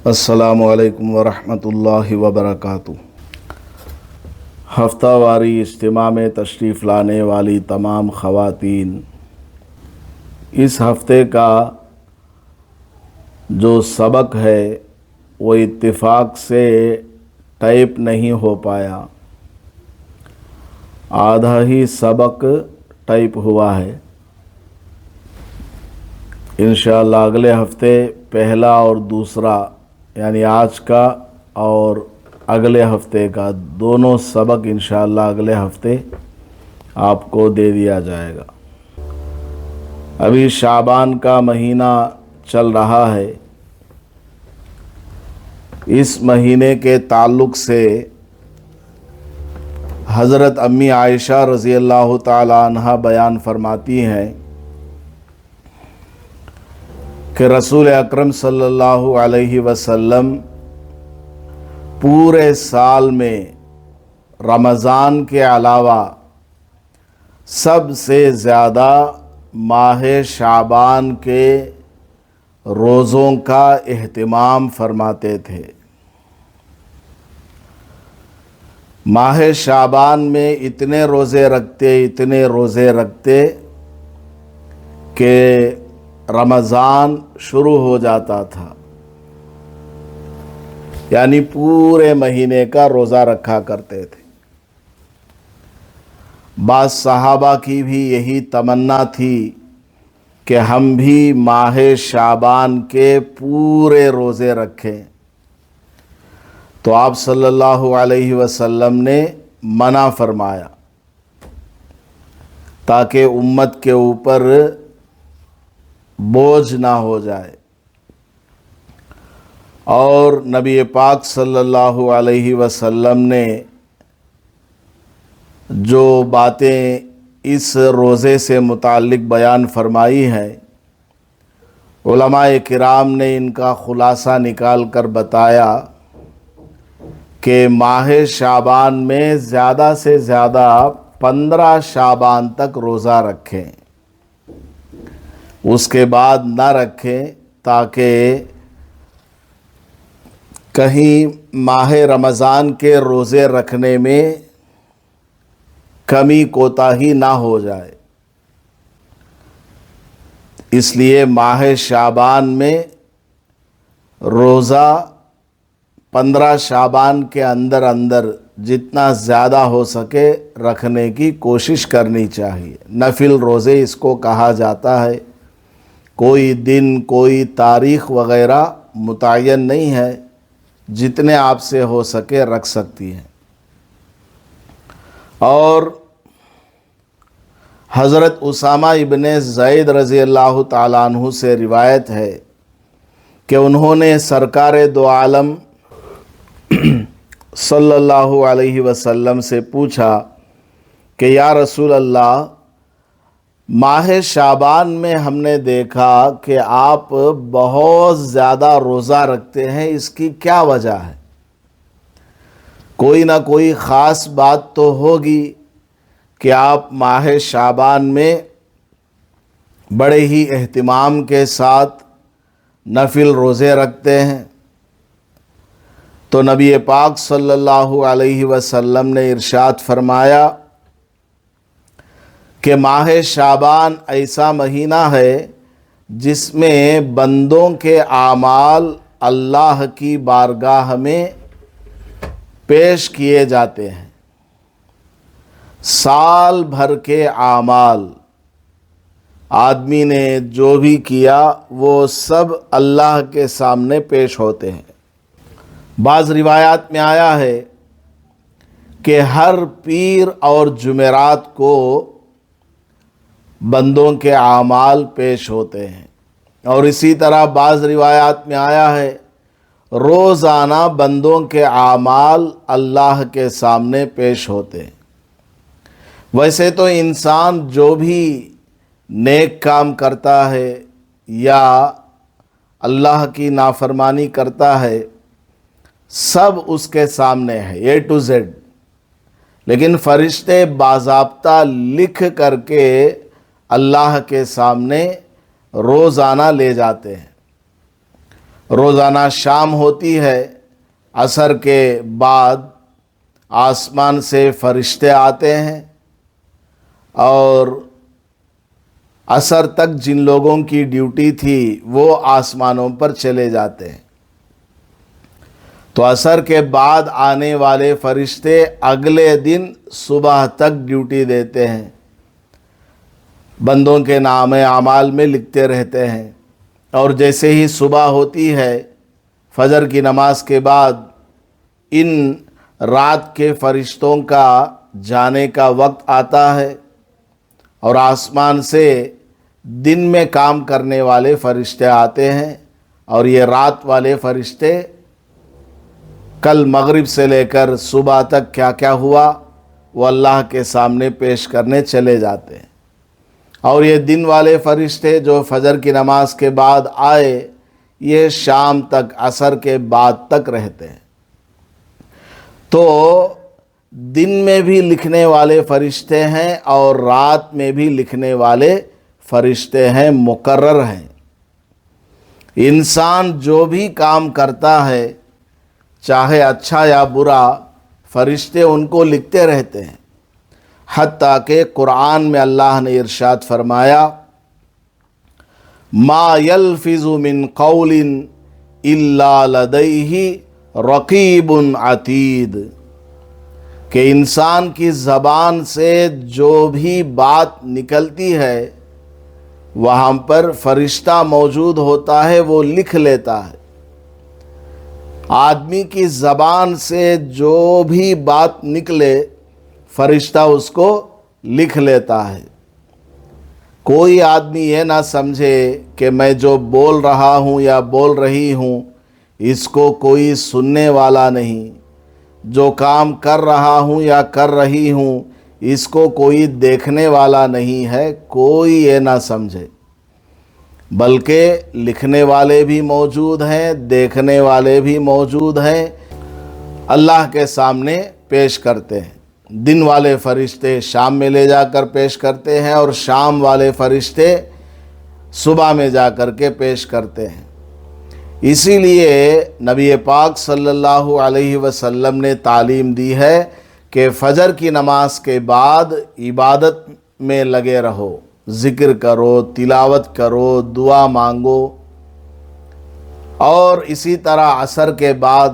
السلام علیکم ورحمۃ اللہ وبرکاتہ۔ ہفتہ واری اجتماع میں تشریف لانے والی تمام خواتین، اس ہفتے کا جو سبق ہے وہ اتفاق سے ٹائپ نہیں ہو پایا، آدھا ہی سبق ٹائپ ہوا ہے۔ انشاءاللہ اگلے ہفتے پہلا اور دوسرا، یعنی آج کا اور اگلے ہفتے کا دونوں سبق انشاءاللہ اگلے ہفتے آپ کو دے دیا جائے گا۔ ابھی شعبان کا مہینہ چل رہا ہے، اس مہینے کے تعلق سے حضرت امی عائشہ رضی اللہ تعالی عنہا بیان فرماتی ہیں کہ رسول اکرم صلی اللہ علیہ وسلم پورے سال میں رمضان کے علاوہ سب سے زیادہ ماہ شعبان کے روزوں کا اہتمام فرماتے تھے۔ ماہ شعبان میں اتنے روزے رکھتے کہ رمضان شروع ہو جاتا تھا، یعنی پورے مہینے کا روزہ رکھا کرتے تھے۔ بعض صحابہ کی بھی یہی تمنا تھی کہ ہم بھی ماہ شعبان کے پورے روزے رکھیں، تو آپ صلی اللہ علیہ وسلم نے منع فرمایا تاکہ امت کے اوپر بوجھ نہ ہو جائے، اور نبی پاک صلی اللہ علیہ وسلم نے جو باتیں اس روزے سے متعلق بیان فرمائی ہیں، علماء کرام نے ان کا خلاصہ نکال کر بتایا کہ ماہ شعبان میں زیادہ سے زیادہ 15 شعبان تک روزہ رکھیں، اس کے بعد نہ رکھیں، تاکہ کہیں ماہ رمضان کے روزے رکھنے میں کمی کوتاہی نہ ہو جائے۔ اس لیے ماہ شعبان میں روزہ 15 شعبان کے اندر جتنا زیادہ ہو سکے رکھنے کی کوشش کرنی چاہیے۔ نفل روزے اس کو کہا جاتا ہے، کوئی دن کوئی تاریخ وغیرہ متعین نہیں ہے، جتنے آپ سے ہو سکے رکھ سکتی ہیں۔ اور حضرت اسامہ ابن زید رضی اللہ تعالیٰ عنہ سے روایت ہے کہ انہوں نے سرکار دو عالم صلی اللہ علیہ وسلم سے پوچھا کہ یا رسول اللہ، ماہ شعبان میں ہم نے دیکھا کہ آپ بہت زیادہ روزہ رکھتے ہیں، اس کی کیا وجہ ہے؟ کوئی نہ کوئی خاص بات تو ہوگی کہ آپ ماہ شعبان میں بڑے ہی اہتمام کے ساتھ نفل روزے رکھتے ہیں۔ تو نبی پاک صلی اللہ علیہ وسلم نے ارشاد فرمایا کہ ماہ شعبان ایسا مہینہ ہے جس میں بندوں کے اعمال اللہ کی بارگاہ میں پیش کیے جاتے ہیں۔ سال بھر کے اعمال آدمی نے جو بھی کیا وہ سب اللہ کے سامنے پیش ہوتے ہیں۔ بعض روایات میں آیا ہے کہ ہر پیر اور جمعرات کو بندوں کے اعمال پیش ہوتے ہیں، اور اسی طرح بعض روایات میں آیا ہے روزانہ بندوں کے اعمال اللہ کے سامنے پیش ہوتے ہیں۔ ویسے تو انسان جو بھی نیک کام کرتا ہے یا اللہ کی نافرمانی کرتا ہے سب اس کے سامنے ہے، A to Z، لیکن فرشتے باضابطہ لکھ کر کے اللہ کے سامنے روزانہ لے جاتے ہیں۔ روزانہ شام ہوتی ہے، عصر کے بعد آسمان سے فرشتے آتے ہیں اور عصر تک جن لوگوں کی ڈیوٹی تھی وہ آسمانوں پر چلے جاتے ہیں۔ تو عصر کے بعد آنے والے فرشتے اگلے دن صبح تک ڈیوٹی دیتے ہیں، بندوں کے نام اعمال میں لکھتے رہتے ہیں۔ اور جیسے ہی صبح ہوتی ہے، فجر کی نماز کے بعد ان رات کے فرشتوں کا جانے کا وقت آتا ہے اور آسمان سے دن میں کام کرنے والے فرشتے آتے ہیں، اور یہ رات والے فرشتے کل مغرب سے لے کر صبح تک کیا کیا ہوا وہ اللہ کے سامنے پیش کرنے چلے جاتے ہیں۔ اور یہ دن والے فرشتے جو فجر کی نماز کے بعد آئے، یہ شام تک، عصر کے بعد تک رہتے ہیں۔ تو دن میں بھی لکھنے والے فرشتے ہیں اور رات میں بھی لکھنے والے فرشتے ہیں، مقرر ہیں۔ انسان جو بھی کام کرتا ہے، چاہے اچھا یا برا، فرشتے ان کو لکھتے رہتے ہیں۔ حتیٰ کہ قرآن میں اللہ نے ارشاد فرمایا، ما یلفظ من قول الا لدیہ رقیب عتید، کہ انسان کی زبان سے جو بھی بات نکلتی ہے وہاں پر فرشتہ موجود ہوتا ہے، وہ لکھ لیتا ہے۔ آدمی کی زبان سے جو بھی بات نکلے فرشتہ اس کو لکھ لیتا ہے۔ کوئی آدمی یہ نہ سمجھے کہ میں جو بول رہا ہوں یا بول رہی ہوں اس کو کوئی سننے والا نہیں، جو کام کر رہا ہوں یا کر رہی ہوں اس کو کوئی دیکھنے والا نہیں ہے، کوئی یہ نہ سمجھے، بلکہ لکھنے والے بھی موجود ہیں، دیکھنے والے بھی موجود ہیں، اللہ کے سامنے پیش کرتے ہیں۔ دن والے فرشتے شام میں لے جا کر پیش کرتے ہیں اور شام والے فرشتے صبح میں جا کر کے پیش کرتے ہیں۔ اسی لیے نبی پاک صلی اللہ علیہ وسلم نے تعلیم دی ہے کہ فجر کی نماز کے بعد عبادت میں لگے رہو، ذکر کرو، تلاوت کرو، دعا مانگو، اور اسی طرح عصر کے بعد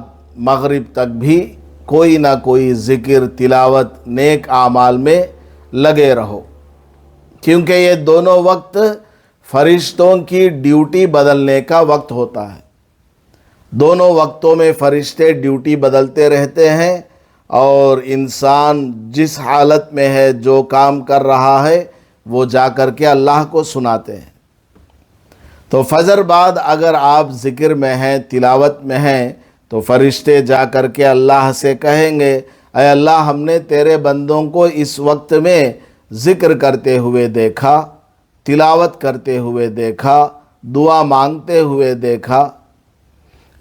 مغرب تک بھی کوئی نہ کوئی ذکر، تلاوت، نیک اعمال میں لگے رہو، کیونکہ یہ دونوں وقت فرشتوں کی ڈیوٹی بدلنے کا وقت ہوتا ہے۔ دونوں وقتوں میں فرشتے ڈیوٹی بدلتے رہتے ہیں، اور انسان جس حالت میں ہے، جو کام کر رہا ہے، وہ جا کر کے اللہ کو سناتے ہیں۔ تو فجر بعد اگر آپ ذکر میں ہیں، تلاوت میں ہیں، تو فرشتے جا کر کے اللہ سے کہیں گے، اے اللہ، ہم نے تیرے بندوں کو اس وقت میں ذکر کرتے ہوئے دیکھا، تلاوت کرتے ہوئے دیکھا، دعا مانگتے ہوئے دیکھا۔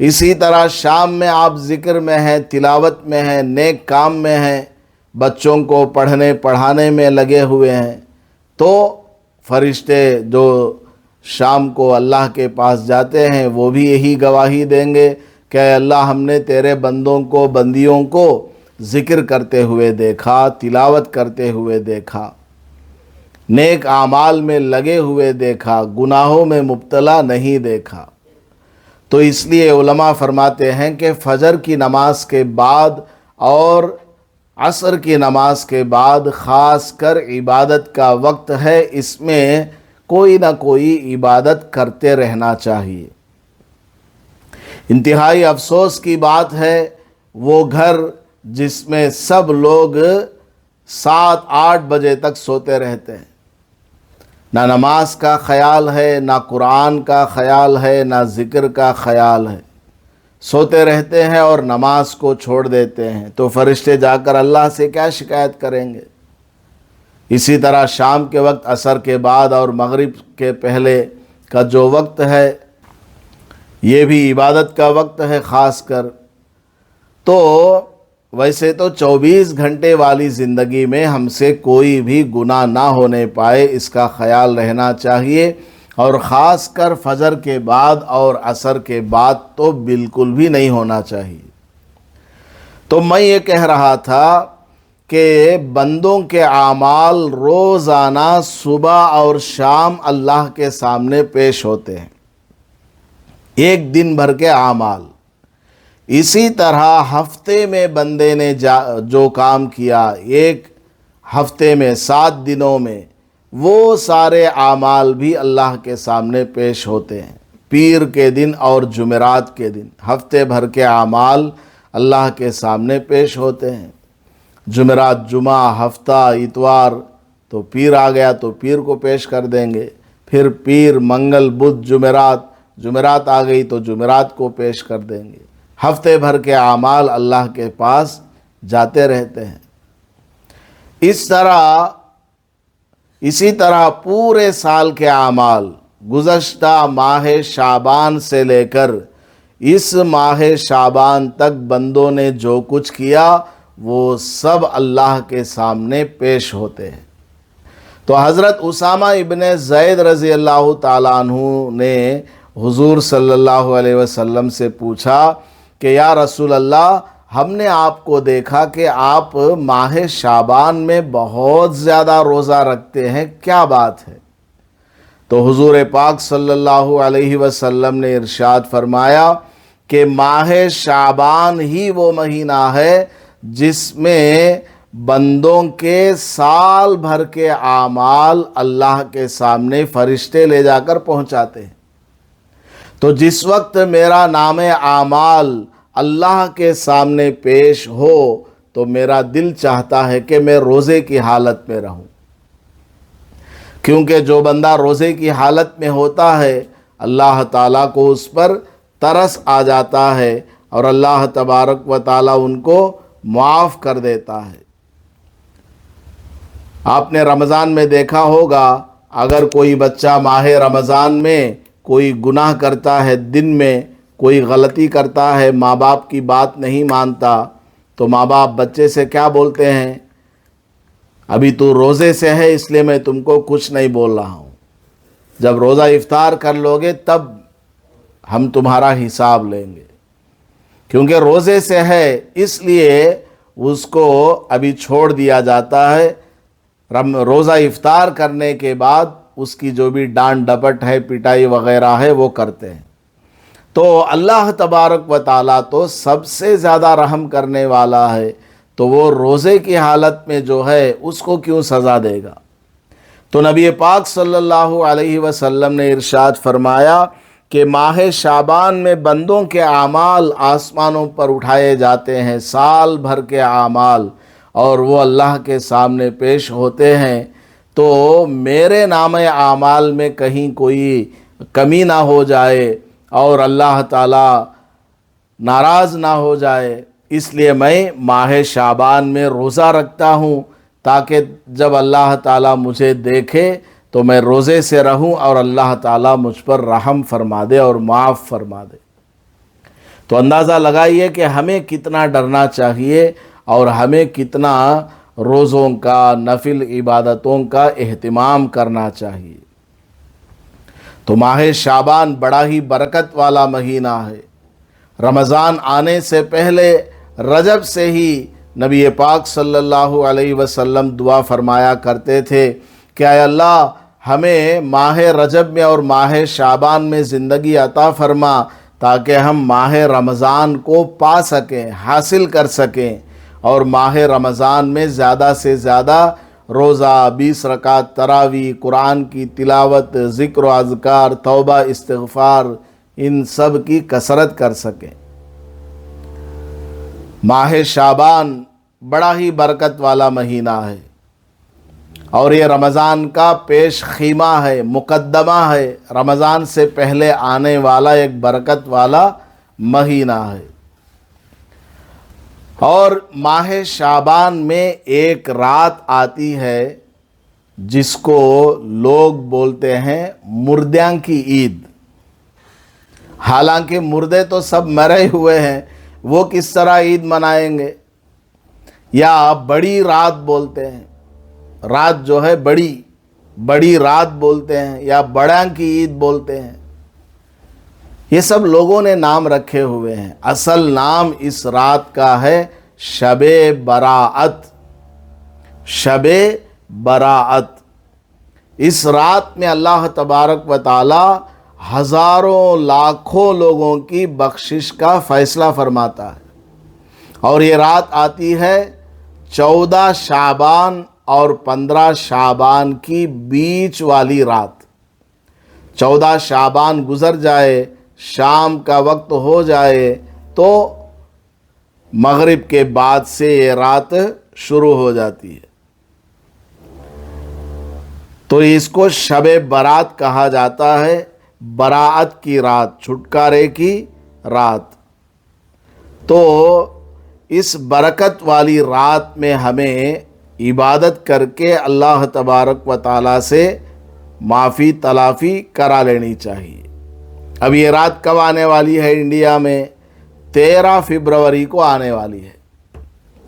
اسی طرح شام میں آپ ذکر میں ہیں، تلاوت میں ہیں، نیک کام میں ہیں، بچوں کو پڑھنے پڑھانے میں لگے ہوئے ہیں، تو فرشتے جو شام کو اللہ کے پاس جاتے ہیں وہ بھی یہی گواہی دیں گے کہ اے اللہ، ہم نے تیرے بندوں کو، بندیوں کو ذکر کرتے ہوئے دیکھا، تلاوت کرتے ہوئے دیکھا، نیک اعمال میں لگے ہوئے دیکھا، گناہوں میں مبتلا نہیں دیکھا۔ تو اس لیے علماء فرماتے ہیں کہ فجر کی نماز کے بعد اور عصر کی نماز کے بعد خاص کر عبادت کا وقت ہے، اس میں کوئی نہ کوئی عبادت کرتے رہنا چاہیے۔ انتہائی افسوس کی بات ہے وہ گھر جس میں سب لوگ 7-8 بجے تک سوتے رہتے ہیں، نہ نماز کا خیال ہے، نہ قرآن کا خیال ہے، نہ ذکر کا خیال ہے، سوتے رہتے ہیں اور نماز کو چھوڑ دیتے ہیں، تو فرشتے جا کر اللہ سے کیا شکایت کریں گے؟ اسی طرح شام کے وقت، عصر کے بعد اور مغرب کے پہلے کا جو وقت ہے، یہ بھی عبادت کا وقت ہے خاص کر۔ تو ویسے تو 24 گھنٹے والی زندگی میں ہم سے کوئی بھی گناہ نہ ہونے پائے، اس کا خیال رہنا چاہیے، اور خاص کر فجر کے بعد اور عصر کے بعد تو بالکل بھی نہیں ہونا چاہیے۔ تو میں یہ کہہ رہا تھا کہ بندوں کے اعمال روزانہ صبح اور شام اللہ کے سامنے پیش ہوتے ہیں، ایک دن بھر کے اعمال۔ اسی طرح ہفتے میں بندے نے جو کام کیا، ایک ہفتے میں 7 دنوں میں، وہ سارے اعمال بھی اللہ کے سامنے پیش ہوتے ہیں۔ پیر کے دن اور جمعرات کے دن ہفتے بھر کے اعمال اللہ کے سامنے پیش ہوتے ہیں۔ جمعرات جمعہ، ہفتہ اتوار، تو پیر آ گیا تو پیر کو پیش کر دیں گے، پھر پیر منگل بدھ جمعرات آ گئی تو جمعرات کو پیش کر دیں گے۔ ہفتے بھر کے اعمال اللہ کے پاس جاتے رہتے ہیں۔ اسی طرح پورے سال کے اعمال گزشتہ ماہ شعبان سے لے کر اس ماہ شعبان تک بندوں نے جو کچھ کیا وہ سب اللہ کے سامنے پیش ہوتے ہیں۔ تو حضرت اسامہ ابن زید رضی اللہ تعالیٰ عنہ نے حضور صلی اللہ علیہ وسلم سے پوچھا کہ یا رسول اللہ، ہم نے آپ کو دیکھا کہ آپ ماہ شعبان میں بہت زیادہ روزہ رکھتے ہیں، کیا بات ہے؟ تو حضور پاک صلی اللہ علیہ وسلم نے ارشاد فرمایا کہ ماہ شعبان ہی وہ مہینہ ہے جس میں بندوں کے سال بھر کے اعمال اللہ کے سامنے فرشتے لے جا کر پہنچاتے ہیں۔ تو جس وقت میرا نام اعمال اللہ کے سامنے پیش ہو تو میرا دل چاہتا ہے کہ میں روزے کی حالت میں رہوں، کیونکہ جو بندہ روزے کی حالت میں ہوتا ہے اللہ تعالیٰ کو اس پر ترس آ جاتا ہے اور اللہ تبارک و تعالیٰ ان کو معاف کر دیتا ہے۔ آپ نے رمضان میں دیکھا ہوگا، اگر کوئی بچہ ماہ رمضان میں کوئی گناہ کرتا ہے، دن میں کوئی غلطی کرتا ہے، ماں باپ کی بات نہیں مانتا، تو ماں باپ بچے سے کیا بولتے ہیں؟ ابھی تو روزے سے ہے اس لیے میں تم کو کچھ نہیں بول رہا ہوں، جب روزہ افطار کر لوگے تب ہم تمہارا حساب لیں گے، کیونکہ روزے سے ہے اس لیے اس کو ابھی چھوڑ دیا جاتا ہے۔ روزہ افطار کرنے کے بعد اس کی جو بھی ڈانٹ ڈپٹ ہے، پٹائی وغیرہ ہے، وہ کرتے ہیں۔ تو اللہ تبارک و تعالیٰ تو سب سے زیادہ رحم کرنے والا ہے، تو وہ روزے کی حالت میں جو ہے اس کو کیوں سزا دے گا؟ تو نبی پاک صلی اللہ علیہ وسلم نے ارشاد فرمایا کہ ماہ شعبان میں بندوں کے اعمال آسمانوں پر اٹھائے جاتے ہیں، سال بھر کے اعمال، اور وہ اللہ کے سامنے پیش ہوتے ہیں۔ تو میرے نام اعمال میں کہیں کوئی کمی نہ ہو جائے اور اللہ تعالیٰ ناراض نہ ہو جائے، اس لیے میں ماہ شعبان میں روزہ رکھتا ہوں، تاکہ جب اللہ تعالیٰ مجھے دیکھے تو میں روزے سے رہوں اور اللہ تعالیٰ مجھ پر رحم فرما دے اور معاف فرما دے۔ تو اندازہ لگائیے کہ ہمیں کتنا ڈرنا چاہیے اور ہمیں کتنا روزوں کا، نفل عبادتوں کا اہتمام کرنا چاہیے۔ تو ماہ شعبان بڑا ہی برکت والا مہینہ ہے۔ رمضان آنے سے پہلے رجب سے ہی نبی پاک صلی اللہ علیہ وسلم دعا فرمایا کرتے تھے کہ اے اللہ، ہمیں ماہ رجب میں اور ماہ شعبان میں زندگی عطا فرما، تاکہ ہم ماہ رمضان کو پا سکیں، حاصل کر سکیں، اور ماہ رمضان میں زیادہ سے زیادہ روزہ، 20 رکعت تراویح، قرآن کی تلاوت، ذکر و اذکار، توبہ، استغفار، ان سب کی کثرت کر سکیں۔ ماہ شعبان بڑا ہی برکت والا مہینہ ہے، اور یہ رمضان کا پیش خیمہ ہے، مقدمہ ہے، رمضان سے پہلے آنے والا ایک برکت والا مہینہ ہے۔ اور ماہ شعبان میں ایک رات آتی ہے جس کو لوگ بولتے ہیں مردیاں کی عید۔ حالانکہ مردے تو سب مرے ہوئے ہیں، وہ کس طرح عید منائیں گے؟ یا بڑی رات بولتے ہیں، رات جو ہے بڑی، بڑی رات بولتے ہیں یا بڑاں کی عید بولتے ہیں، یہ سب لوگوں نے نام رکھے ہوئے ہیں۔ اصل نام اس رات کا ہے شب براءت، شب براءت۔ اس رات میں اللہ تبارک و تعالی ہزاروں لاکھوں لوگوں کی بخشش کا فیصلہ فرماتا ہے، اور یہ رات آتی ہے 14 شعبان اور 15 شعبان کی بیچ والی رات۔ 14 شعبان گزر جائے، شام کا وقت ہو جائے تو مغرب کے بعد سے یہ رات شروع ہو جاتی ہے، تو اس کو شب برات کہا جاتا ہے، براعت کی رات، چھٹکارے کی رات۔ تو اس برکت والی رات میں ہمیں عبادت کر کے اللہ تبارک و تعالیٰ سے معافی تلافی کرا لینی چاہیے۔ اب یہ رات کب آنے والی ہے انڈیا میں؟ 13 فروری کو آنے والی ہے۔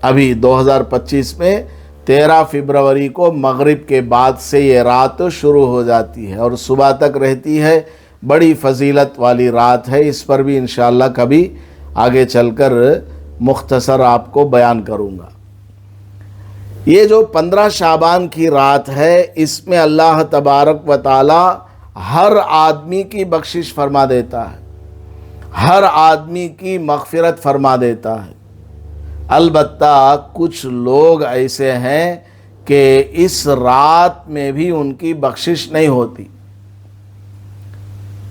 ابھی 2025 میں 13 فروری کو مغرب کے بعد سے یہ رات شروع ہو جاتی ہے اور صبح تک رہتی ہے۔ بڑی فضیلت والی رات ہے، اس پر بھی انشاءاللہ کبھی آگے چل کر مختصر آپ کو بیان کروں گا۔ یہ جو 15 شعبان کی رات ہے، اس میں اللہ تبارک و تعالی ہر آدمی کی بخشش فرما دیتا ہے، ہر آدمی کی مغفرت فرما دیتا ہے۔ البتہ کچھ لوگ ایسے ہیں کہ اس رات میں بھی ان کی بخشش نہیں ہوتی۔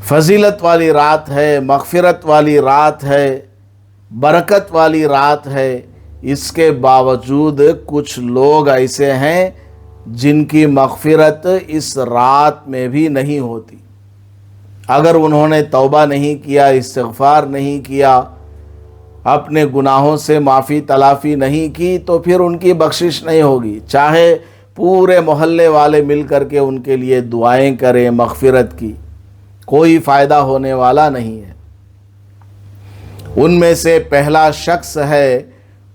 فضیلت والی رات ہے، مغفرت والی رات ہے، برکت والی رات ہے، اس کے باوجود کچھ لوگ ایسے ہیں جن کی مغفرت اس رات میں بھی نہیں ہوتی۔ اگر انہوں نے توبہ نہیں کیا، استغفار نہیں کیا، اپنے گناہوں سے معافی تلافی نہیں کی، تو پھر ان کی بخشش نہیں ہوگی، چاہے پورے محلے والے مل کر کے ان کے لیے دعائیں کریں مغفرت کی، کوئی فائدہ ہونے والا نہیں ہے۔ ان میں سے پہلا شخص ہے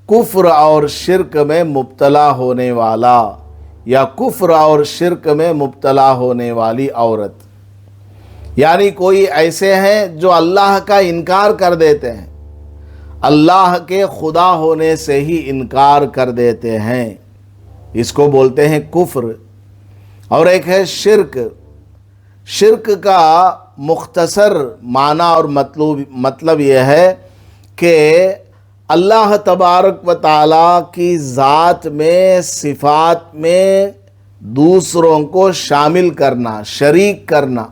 کفر اور شرک میں مبتلا ہونے والا، یا کفر اور شرک میں مبتلا ہونے والی عورت۔ یعنی کوئی ایسے ہیں جو اللہ کا انکار کر دیتے ہیں، اللہ کے خدا ہونے سے ہی انکار کر دیتے ہیں، اس کو بولتے ہیں کفر۔ اور ایک ہے شرک۔ شرک کا مختصر معنی اور مطلب یہ ہے کہ اللہ تبارک و تعالیٰ کی ذات میں، صفات میں دوسروں کو شامل کرنا، شریک کرنا۔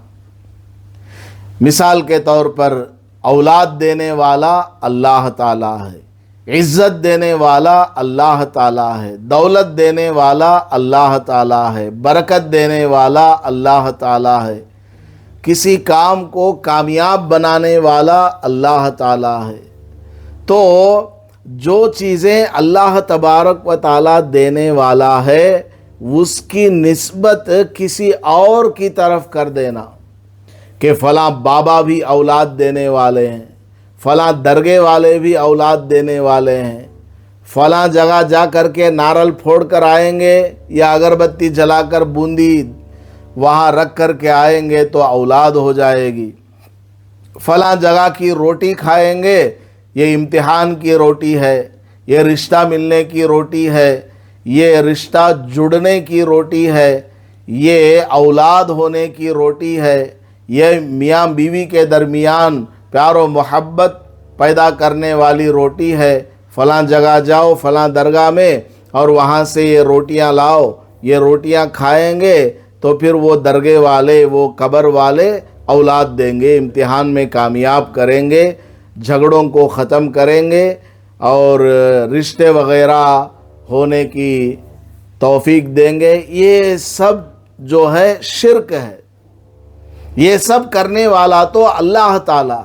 مثال کے طور پر اولاد دینے والا اللہ تعالیٰ ہے، عزت دینے والا اللہ تعالیٰ ہے، دولت دینے والا اللہ تعالیٰ ہے، برکت دینے والا اللہ تعالیٰ ہے، کسی کام کو کامیاب بنانے والا اللہ تعالیٰ ہے۔ تو جو چیزیں اللہ تبارک و تعالیٰ دینے والا ہے، اس کی نسبت کسی اور کی طرف کر دینا کہ فلاں بابا بھی اولاد دینے والے ہیں، فلاں درگاہ والے بھی اولاد دینے والے ہیں، فلاں جگہ جا کر کے نارل پھوڑ کر آئیں گے یا اگربتی جلا کر بوندی وہاں رکھ کر کے آئیں گے تو اولاد ہو جائے گی، فلاں جگہ کی روٹی کھائیں گے، یہ امتحان کی روٹی ہے، یہ رشتہ ملنے کی روٹی ہے، یہ رشتہ جڑنے کی روٹی ہے، یہ اولاد ہونے کی روٹی ہے، یہ میاں بیوی کے درمیان پیار و محبت پیدا کرنے والی روٹی ہے، فلاں جگہ جاؤ فلاں درگاہ میں اور وہاں سے یہ روٹیاں لاؤ، یہ روٹیاں کھائیں گے تو پھر وہ درگاہ والے، وہ قبر والے اولاد دیں گے، امتحان میں کامیاب کریں گے، جھگڑوں کو ختم کریں گے اور رشتے وغیرہ ہونے کی توفیق دیں گے۔ یہ سب جو ہے شرک ہے، یہ سب کرنے والا تو اللہ تعالیٰ۔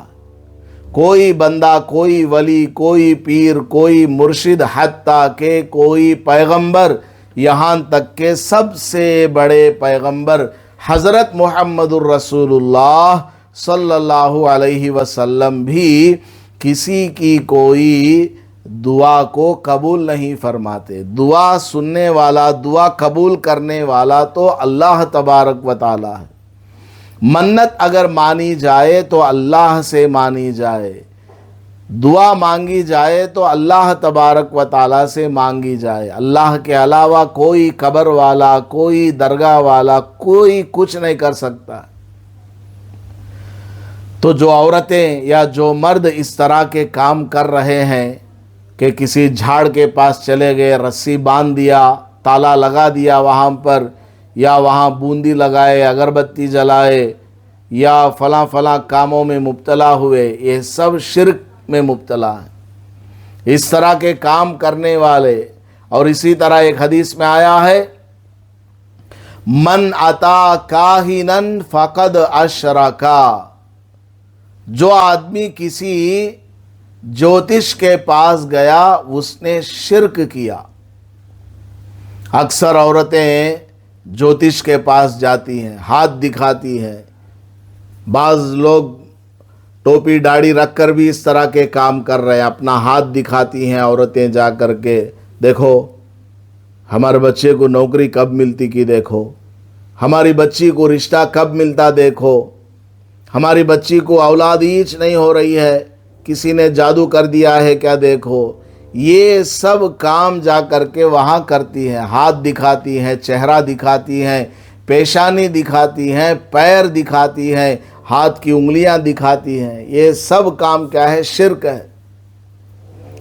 کوئی بندہ، کوئی ولی، کوئی پیر، کوئی مرشد، حتیٰ کہ کوئی پیغمبر، یہاں تک کہ سب سے بڑے پیغمبر حضرت محمد الرسول اللہ صلی اللہ علیہ وسلم بھی کسی کی کوئی دعا کو قبول نہیں فرماتے۔ دعا سننے والا، دعا قبول کرنے والا تو اللہ تبارک و تعالی ہے۔ منت اگر مانی جائے تو اللہ سے مانی جائے، دعا مانگی جائے تو اللہ تبارک و تعالی سے مانگی جائے۔ اللہ کے علاوہ کوئی قبر والا، کوئی درگاہ والا، کوئی کچھ نہیں کر سکتا۔ تو جو عورتیں یا جو مرد اس طرح کے کام کر رہے ہیں کہ کسی جھاڑ کے پاس چلے گئے، رسی باندھ دیا، تالا لگا دیا وہاں پر، یا وہاں بوندی لگائے، اگربتی جلائے، یا فلاں فلاں کاموں میں مبتلا ہوئے، یہ سب شرک میں مبتلا ہے۔ اس طرح کے کام کرنے والے، اور اسی طرح ایک حدیث میں آیا ہے، من اتا کاہنن فقد اشرکا، جو آدمی کسی جوتش کے پاس گیا اس نے شرک کیا۔ اکثر عورتیں جوتش کے پاس جاتی ہیں، ہاتھ دکھاتی ہیں، بعض لوگ ٹوپی داڑھی رکھ کر بھی اس طرح کے کام کر رہے ہیں، اپنا ہاتھ دکھاتی ہیں عورتیں جا کر کے، دیکھو ہمارے بچے کو نوکری کب ملتی کی، دیکھو ہماری بچی کو رشتہ کب ملتا، دیکھو ہماری بچی کو اولاد ایچ نہیں ہو رہی ہے، کسی نے جادو کر دیا ہے کیا، دیکھو۔ یہ سب کام جا کر کے وہاں کرتی ہیں، ہاتھ دکھاتی ہیں، چہرہ دکھاتی ہیں، پیشانی دکھاتی ہیں، پیر دکھاتی ہیں، ہاتھ کی انگلیاں دکھاتی ہیں۔ یہ سب کام کیا ہے؟ شرک ہے۔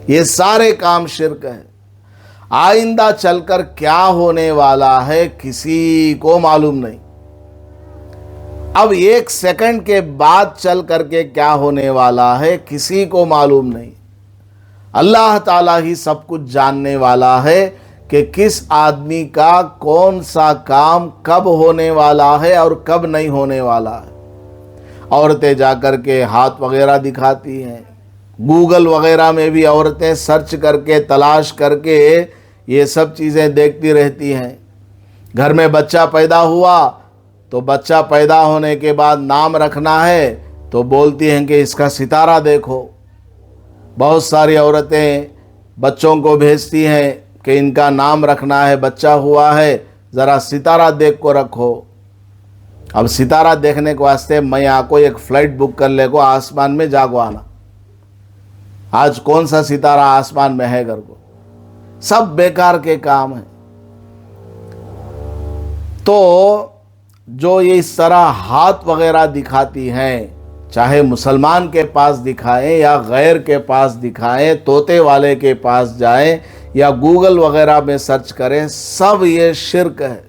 یہ سارے کام شرک ہے۔ آئندہ چل کر کیا ہونے والا ہے کسی کو معلوم نہیں۔ اب ایک سیکنڈ کے بعد چل کر کے کیا ہونے والا ہے کسی کو معلوم نہیں۔ اللہ تعالیٰ ہی سب کچھ جاننے والا ہے کہ کس آدمی کا کون سا کام کب ہونے والا ہے اور کب نہیں ہونے والا ہے۔ عورتیں جا کر کے ہاتھ وغیرہ دکھاتی ہیں، گوگل وغیرہ میں بھی عورتیں سرچ کر کے تلاش کر کے یہ سب چیزیں دیکھتی رہتی ہیں۔ گھر میں بچہ پیدا ہوا تو بچہ پیدا ہونے کے بعد نام رکھنا ہے تو بولتی ہیں کہ اس کا ستارہ دیکھو۔ بہت ساری عورتیں بچوں کو بھیجتی ہیں کہ ان کا نام رکھنا ہے، بچہ ہوا ہے، ذرا ستارہ دیکھ کو رکھو۔ اب ستارہ دیکھنے کے واسطے میں آپ کو ایک فلائٹ بک کر لے کو آسمان میں جاگو آنا۔ آج کون سا ستارہ آسمان میں ہے گھر کو؟ سب بیکار کے کام ہیں۔ تو جو یہ اس طرح ہاتھ وغیرہ دکھاتی ہیں، چاہے مسلمان کے پاس دکھائیں یا غیر کے پاس دکھائیں، طوطے والے کے پاس جائیں یا گوگل وغیرہ میں سرچ کریں، سب یہ شرک ہے۔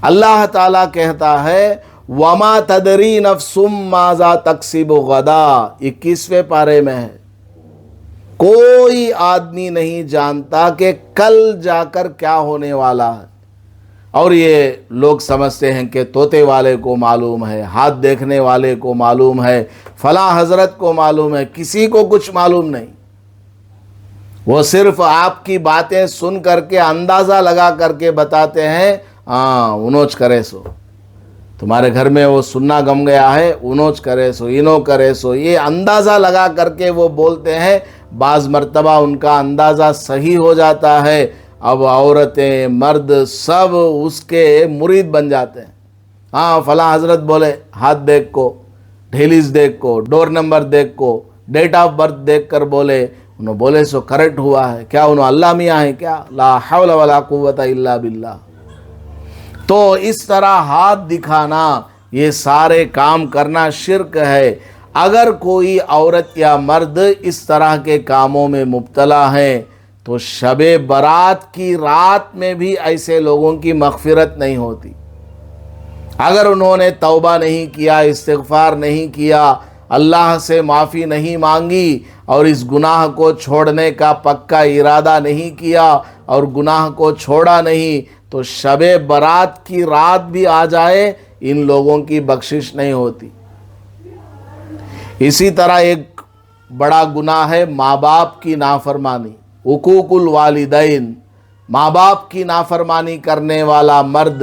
اللہ تعالیٰ کہتا ہے وَمَا تَدْرِي نَفْسٌ مَاذَا تَكْسِبُ غَدًا، 21ویں پارے میں ہے۔ کوئی آدمی نہیں جانتا کہ کل جا کر کیا ہونے والا ہے۔ اور یہ لوگ سمجھتے ہیں کہ طوطے والے کو معلوم ہے، ہاتھ دیکھنے والے کو معلوم ہے، فلاں حضرت کو معلوم ہے، کسی کو کچھ معلوم نہیں۔ وہ صرف آپ کی باتیں سن کر کے اندازہ لگا کر کے بتاتے ہیں، انوچ کرے سو، تمہارے گھر میں وہ سننا گم گیا ہے، انوچ کرے سو، انو کرے سو، یہ اندازہ لگا کر کے وہ بولتے ہیں۔ بعض مرتبہ ان کا اندازہ صحیح ہو جاتا ہے، اب عورتیں مرد سب اس کے مرید بن جاتے ہیں۔ فلاں حضرت بولے ہاتھ دیکھ کو، ڈھیلیز دیکھ کو، ڈور نمبر دیکھ کو، ڈیٹ آف برتھ دیکھ کر بولے، انہوں بولے سو کریکٹ ہوا ہے۔ کیا انہوں اللہ میاں ہیں کیا؟ لا حول ولا قوت الا باللہ۔ تو اس طرح ہاتھ دکھانا، یہ سارے کام کرنا شرک ہے۔ اگر کوئی عورت یا مرد اس طرح کے کاموں میں مبتلا ہے تو شب برات کی رات میں بھی ایسے لوگوں کی مغفرت نہیں ہوتی۔ اگر انہوں نے توبہ نہیں کیا، استغفار نہیں کیا، اللہ سے معافی نہیں مانگی اور اس گناہ کو چھوڑنے کا پکا ارادہ نہیں کیا اور گناہ کو چھوڑا نہیں، تو شب برات کی رات بھی آ جائے ان لوگوں کی بخشش نہیں ہوتی۔ اسی طرح ایک بڑا گناہ ہے ماں باپ کی نافرمانی، حقوق الوالدین۔ ماں باپ کی نافرمانی کرنے والا مرد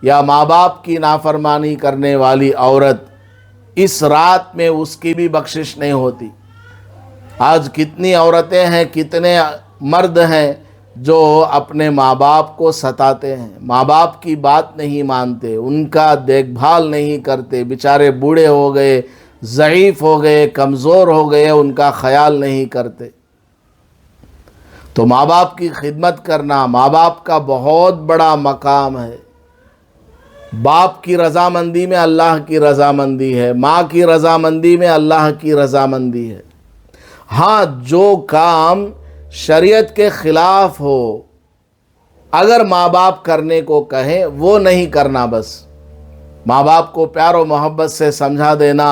یا ماں باپ کی نافرمانی کرنے والی عورت، اس رات میں اس کی بھی بخشش نہیں ہوتی۔ آج کتنی عورتیں ہیں، کتنے مرد ہیں جو اپنے ماں باپ کو ستاتے ہیں، ماں باپ کی بات نہیں مانتے، ان کا دیکھ بھال نہیں کرتے، بیچارے بوڑھے ہو گئے، ضعیف ہو گئے، کمزور ہو گئے، ان کا خیال نہیں کرتے۔ تو ماں باپ کی خدمت کرنا ماں باپ کا بہت بڑا مقام ہے۔ باپ کی رضامندی میں اللہ کی رضامندی ہے، ماں کی رضامندی میں اللہ کی رضامندی ہے۔ ہاں، جو کام شریعت کے خلاف ہو، اگر ماں باپ کرنے کو کہیں وہ نہیں کرنا۔ بس ماں باپ کو پیار و محبت سے سمجھا دینا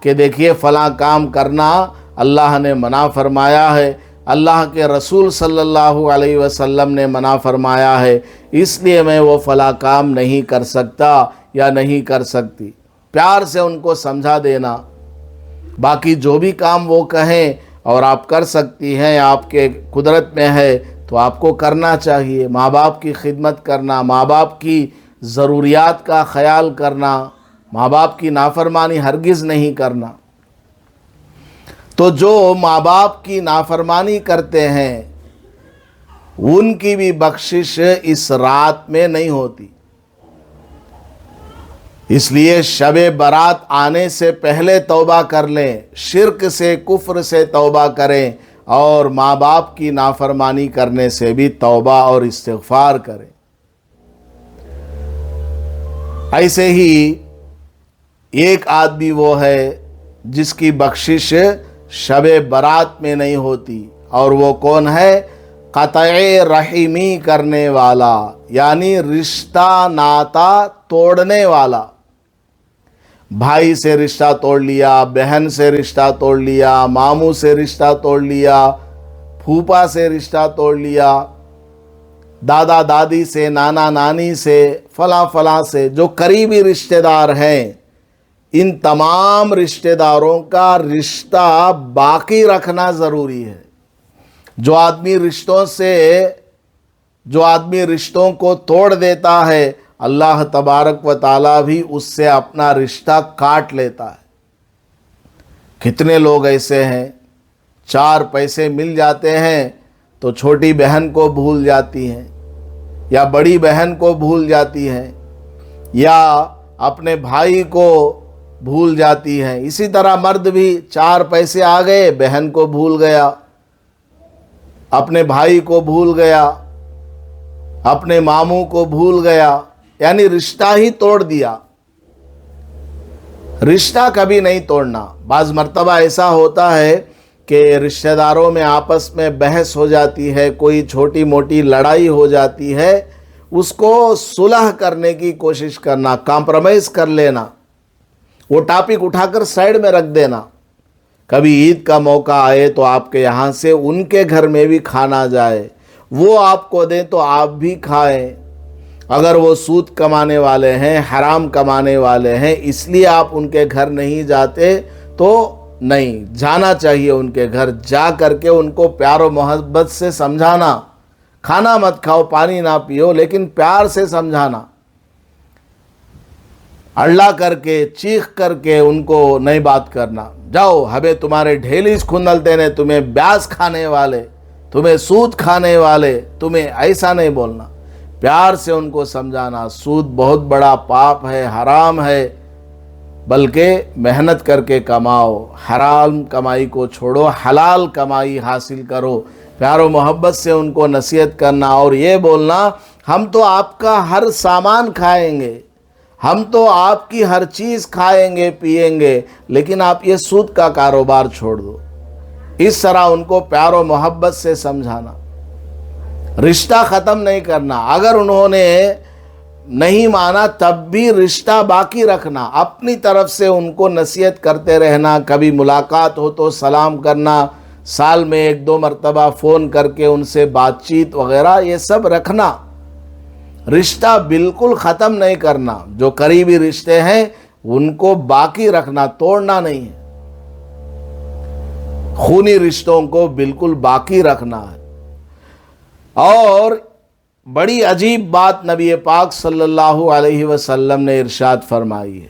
کہ دیکھیے فلاں کام کرنا اللہ نے منع فرمایا ہے، اللہ کے رسول صلی اللہ علیہ وسلم نے منع فرمایا ہے، اس لیے میں وہ فلاں کام نہیں کر سکتا یا نہیں کر سکتی۔ پیار سے ان کو سمجھا دینا۔ باقی جو بھی کام وہ کہیں اور آپ کر سکتی ہیں، آپ کے قدرت میں ہے تو آپ کو کرنا چاہیے۔ ماں باپ کی خدمت کرنا، ماں باپ کی ضروریات کا خیال کرنا، ماں باپ کی نافرمانی ہرگز نہیں کرنا۔ تو جو ماں باپ کی نافرمانی کرتے ہیں ان کی بھی بخشش اس رات میں نہیں ہوتی۔ اس لیے شب برات آنے سے پہلے توبہ کر لیں، شرک سے، کفر سے توبہ کریں، اور ماں باپ کی نافرمانی کرنے سے بھی توبہ اور استغفار کریں۔ ایسے ہی ایک آدمی وہ ہے جس کی بخشش شب برات میں نہیں ہوتی، اور وہ کون ہے؟ قطع رحمی کرنے والا، یعنی رشتہ ناتا توڑنے والا۔ بھائی سے رشتہ توڑ لیا، بہن سے رشتہ توڑ لیا، ماموں سے رشتہ توڑ لیا، پھوپھا سے رشتہ توڑ لیا، دادا دادی سے، نانا نانی سے، فلاں فلاں سے، جو قریبی رشتہ دار ہیں، ان تمام رشتہ داروں کا رشتہ باقی رکھنا ضروری ہے۔ جو آدمی رشتوں کو توڑ دیتا ہے، اللہ تبارک و تعالیٰ بھی اس سے اپنا رشتہ کاٹ لیتا ہے۔ کتنے لوگ ایسے ہیں، 4 پیسے مل جاتے ہیں تو چھوٹی بہن کو بھول جاتی ہیں، یا بڑی بہن کو بھول جاتی ہیں، یا اپنے بھائی کو بھول جاتی ہیں۔ اسی طرح مرد بھی 4 پیسے آ گئے، بہن کو بھول گیا، اپنے بھائی کو بھول گیا، اپنے ماموں کو بھول گیا، یعنی رشتہ ہی توڑ دیا۔ رشتہ کبھی نہیں توڑنا۔ بعض مرتبہ ایسا ہوتا ہے کہ رشتہ داروں میں آپس میں بحث ہو جاتی ہے، کوئی چھوٹی موٹی لڑائی ہو جاتی ہے، اس کو صلح کرنے کی کوشش کرنا، کمپرومائز کر لینا، وہ ٹاپک اٹھا کر سائیڈ میں رکھ دینا۔ کبھی عید کا موقع آئے تو آپ کے یہاں سے ان کے گھر میں بھی کھانا جائے، وہ آپ کو دیں تو آپ بھی کھائیں۔ اگر وہ سود کمانے والے ہیں، حرام کمانے والے ہیں، اس لیے آپ ان کے گھر نہیں جاتے تو نہیں جانا چاہیے۔ ان کے گھر جا کر کے ان کو پیار و محبت سے سمجھانا، کھانا مت کھاؤ، پانی نہ پیو، لیکن پیار سے سمجھانا۔ اڑلا کر کے، چیخ کر کے ان کو نہیں بات کرنا، جاؤ ہمیں تمہارے ڈھیلیس کھنلتے نے، تمہیں بیاس کھانے والے، تمہیں سود کھانے والے، تمہیں ایسا نہیں بولنا۔ پیار سے ان کو سمجھانا، سود بہت بڑا پاپ ہے، حرام ہے، بلکہ محنت کر کے کماؤ، حرام کمائی کو چھوڑو، حلال کمائی حاصل کرو۔ پیار و محبت سے ان کو نصیحت کرنا، اور یہ بولنا ہم تو آپ کا ہر سامان کھائیں گے، ہم تو آپ کی ہر چیز کھائیں گے پیئیں گے، لیکن آپ یہ سود کا کاروبار چھوڑ دو۔ اس طرح ان کو پیار و محبت سے سمجھانا، رشتہ ختم نہیں کرنا۔ اگر انہوں نے نہیں مانا تب بھی رشتہ باقی رکھنا، اپنی طرف سے ان کو نصیحت کرتے رہنا، کبھی ملاقات ہو تو سلام کرنا، سال میں 1-2 مرتبہ فون کر کے ان سے بات چیت وغیرہ یہ سب رکھنا، رشتہ بالکل ختم نہیں کرنا۔ جو قریبی رشتے ہیں ان کو باقی رکھنا، توڑنا نہیں ہے، خونی رشتوں کو بالکل باقی رکھنا ہے۔ اور بڑی عجیب بات نبی پاک صلی اللہ علیہ وسلم نے ارشاد فرمائی ہے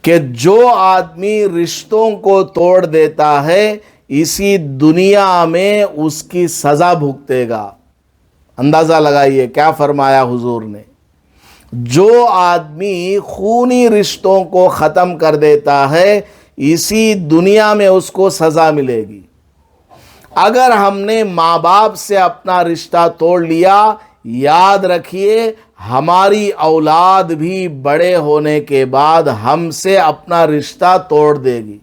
کہ جو آدمی رشتوں کو توڑ دیتا ہے، اسی دنیا میں اس کی سزا بھگتے گا۔ اندازہ لگائیے کیا فرمایا حضور نے، جو آدمی خونی رشتوں کو ختم کر دیتا ہے اسی دنیا میں اس کو سزا ملے گی۔ اگر ہم نے ماں باپ سے اپنا رشتہ توڑ لیا، یاد رکھیے ہماری اولاد بھی بڑے ہونے کے بعد ہم سے اپنا رشتہ توڑ دے گی۔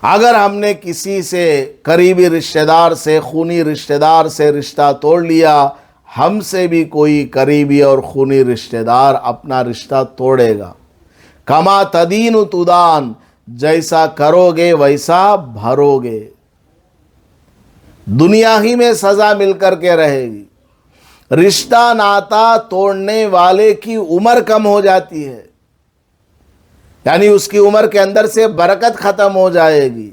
اگر ہم نے کسی سے قریبی رشتہ دار سے، خونی رشتہ دار سے رشتہ توڑ لیا، ہم سے بھی کوئی قریبی اور خونی رشتہ دار اپنا رشتہ توڑے گا۔ کما تدین تدان، جیسا کرو گے ویسا بھرو گے۔ دنیا ہی میں سزا مل کر کے رہے گی۔ رشتہ ناتا توڑنے والے کی عمر کم ہو جاتی ہے، یعنی اس کی عمر کے اندر سے برکت ختم ہو جائے گی،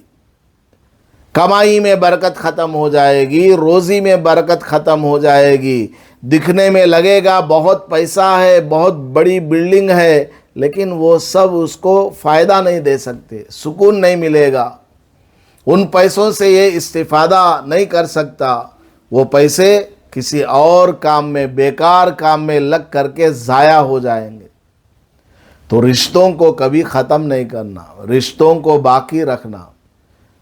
کمائی میں برکت ختم ہو جائے گی، روزی میں برکت ختم ہو جائے گی۔ دکھنے میں لگے گا بہت پیسہ ہے، بہت بڑی بلڈنگ ہے، لیکن وہ سب اس کو فائدہ نہیں دے سکتے، سکون نہیں ملے گا۔ ان پیسوں سے یہ استفادہ نہیں کر سکتا، وہ پیسے کسی اور کام میں، بیکار کام میں لگ کر کے ضائع ہو جائیں گے۔ تو رشتوں کو کبھی ختم نہیں کرنا، رشتوں کو باقی رکھنا۔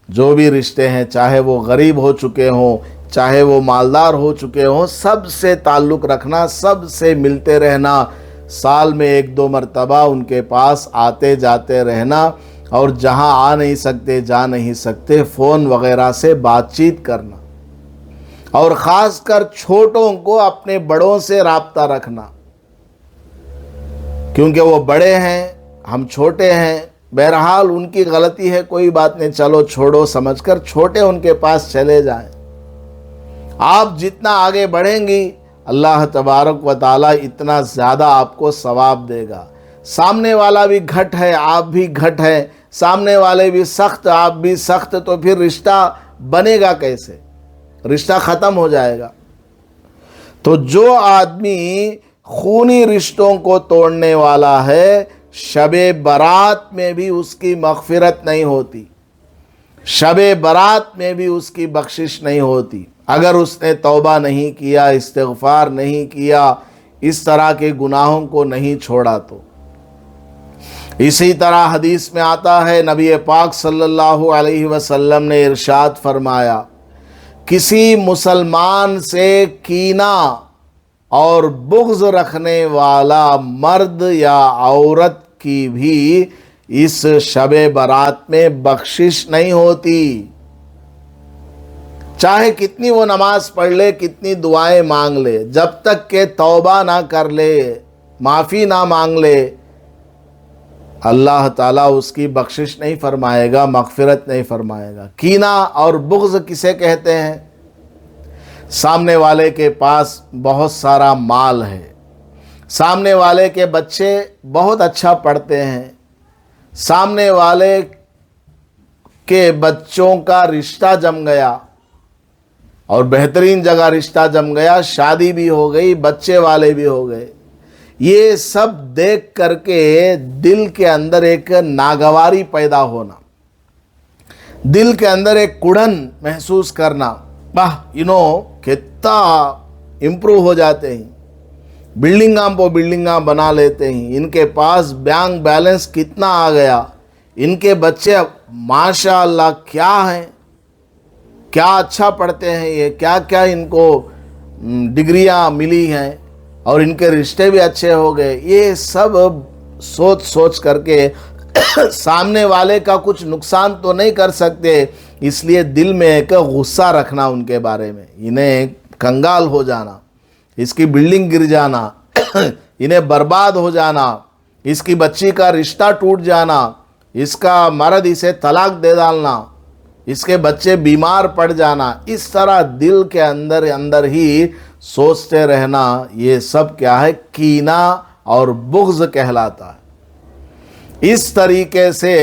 جو بھی رشتے ہیں، چاہے وہ غریب ہو چکے ہوں، چاہے وہ مالدار ہو چکے ہوں، سب سے تعلق رکھنا، سب سے ملتے رہنا، سال میں 1-2 مرتبہ ان کے پاس آتے جاتے رہنا، اور جہاں آ نہیں سکتے، جا نہیں سکتے، فون وغیرہ سے بات چیت کرنا، اور خاص کر چھوٹوں کو اپنے بڑوں سے رابطہ رکھنا، کیونکہ وہ بڑے ہیں، ہم چھوٹے ہیں۔ بہرحال ان کی غلطی ہے، کوئی بات نہیں، چلو چھوڑو سمجھ کر چھوٹے ان کے پاس چلے جائیں۔ آپ جتنا آگے بڑھیں گی اللہ تبارک و تعالی اتنا زیادہ آپ کو ثواب دے گا۔ سامنے والا بھی گھٹ ہے، آپ بھی گھٹ ہے، سامنے والے بھی سخت، آپ بھی سخت، تو پھر رشتہ بنے گا کیسے؟ رشتہ ختم ہو جائے گا۔ تو جو آدمی خونی رشتوں کو توڑنے والا ہے، شب برات میں بھی اس کی مغفرت نہیں ہوتی، شب برات میں بھی اس کی بخشش نہیں ہوتی، اگر اس نے توبہ نہیں کیا، استغفار نہیں کیا، اس طرح کے گناہوں کو نہیں چھوڑا تو۔ اسی طرح حدیث میں آتا ہے، نبی پاک صلی اللہ علیہ وسلم نے ارشاد فرمایا، کسی مسلمان سے کینہ اور بغض رکھنے والا مرد یا عورت کی بھی اس شب برات میں بخشش نہیں ہوتی، چاہے کتنی وہ نماز پڑھ لے، کتنی دعائیں مانگ لے، جب تک کہ توبہ نہ کر لے، معافی نہ مانگ لے، اللہ تعالیٰ اس کی بخشش نہیں فرمائے گا، مغفرت نہیں فرمائے گا۔ کینہ اور بغض کسے کہتے ہیں؟ سامنے والے کے پاس بہت سارا مال ہے، سامنے والے کے بچے بہت اچھا پڑھتے ہیں، سامنے والے کے بچوں کا رشتہ جم گیا، اور بہترین جگہ رشتہ جم گیا، شادی بھی ہو گئی، بچے والے بھی ہو گئے، یہ سب دیکھ کر کے دل کے اندر ایک ناگواری پیدا ہونا، دل کے اندر ایک کڑن محسوس کرنا، کتنا امپروو ہو جاتے ہیں، بلڈنگاں بنا لیتے ہیں، ان کے پاس بینک بیلنس کتنا آ گیا، ان کے بچے ماشاء اللہ کیا ہیں، کیا اچھا پڑھتے ہیں، یہ کیا کیا ان کو ڈگریاں ملی ہیں، اور ان کے رشتے بھی اچھے ہو گئے۔ یہ سب سوچ کر کے سامنے والے کا کچھ نقصان تو نہیں کر سکتے، اس لیے دل میں ایک غصہ رکھنا ان کے بارے میں، انہیں کنگال ہو جانا، اس کی بلڈنگ گر جانا، انہیں برباد ہو جانا، اس کی بچی کا رشتہ ٹوٹ جانا، اس کا مرد اسے طلاق دے ڈالنا، اس کے بچے بیمار پڑ جانا، اس طرح دل کے اندر ہی سوچتے رہنا، یہ سب کیا ہے؟ کینہ اور بغض کہلاتا ہے۔ اس طریقے سے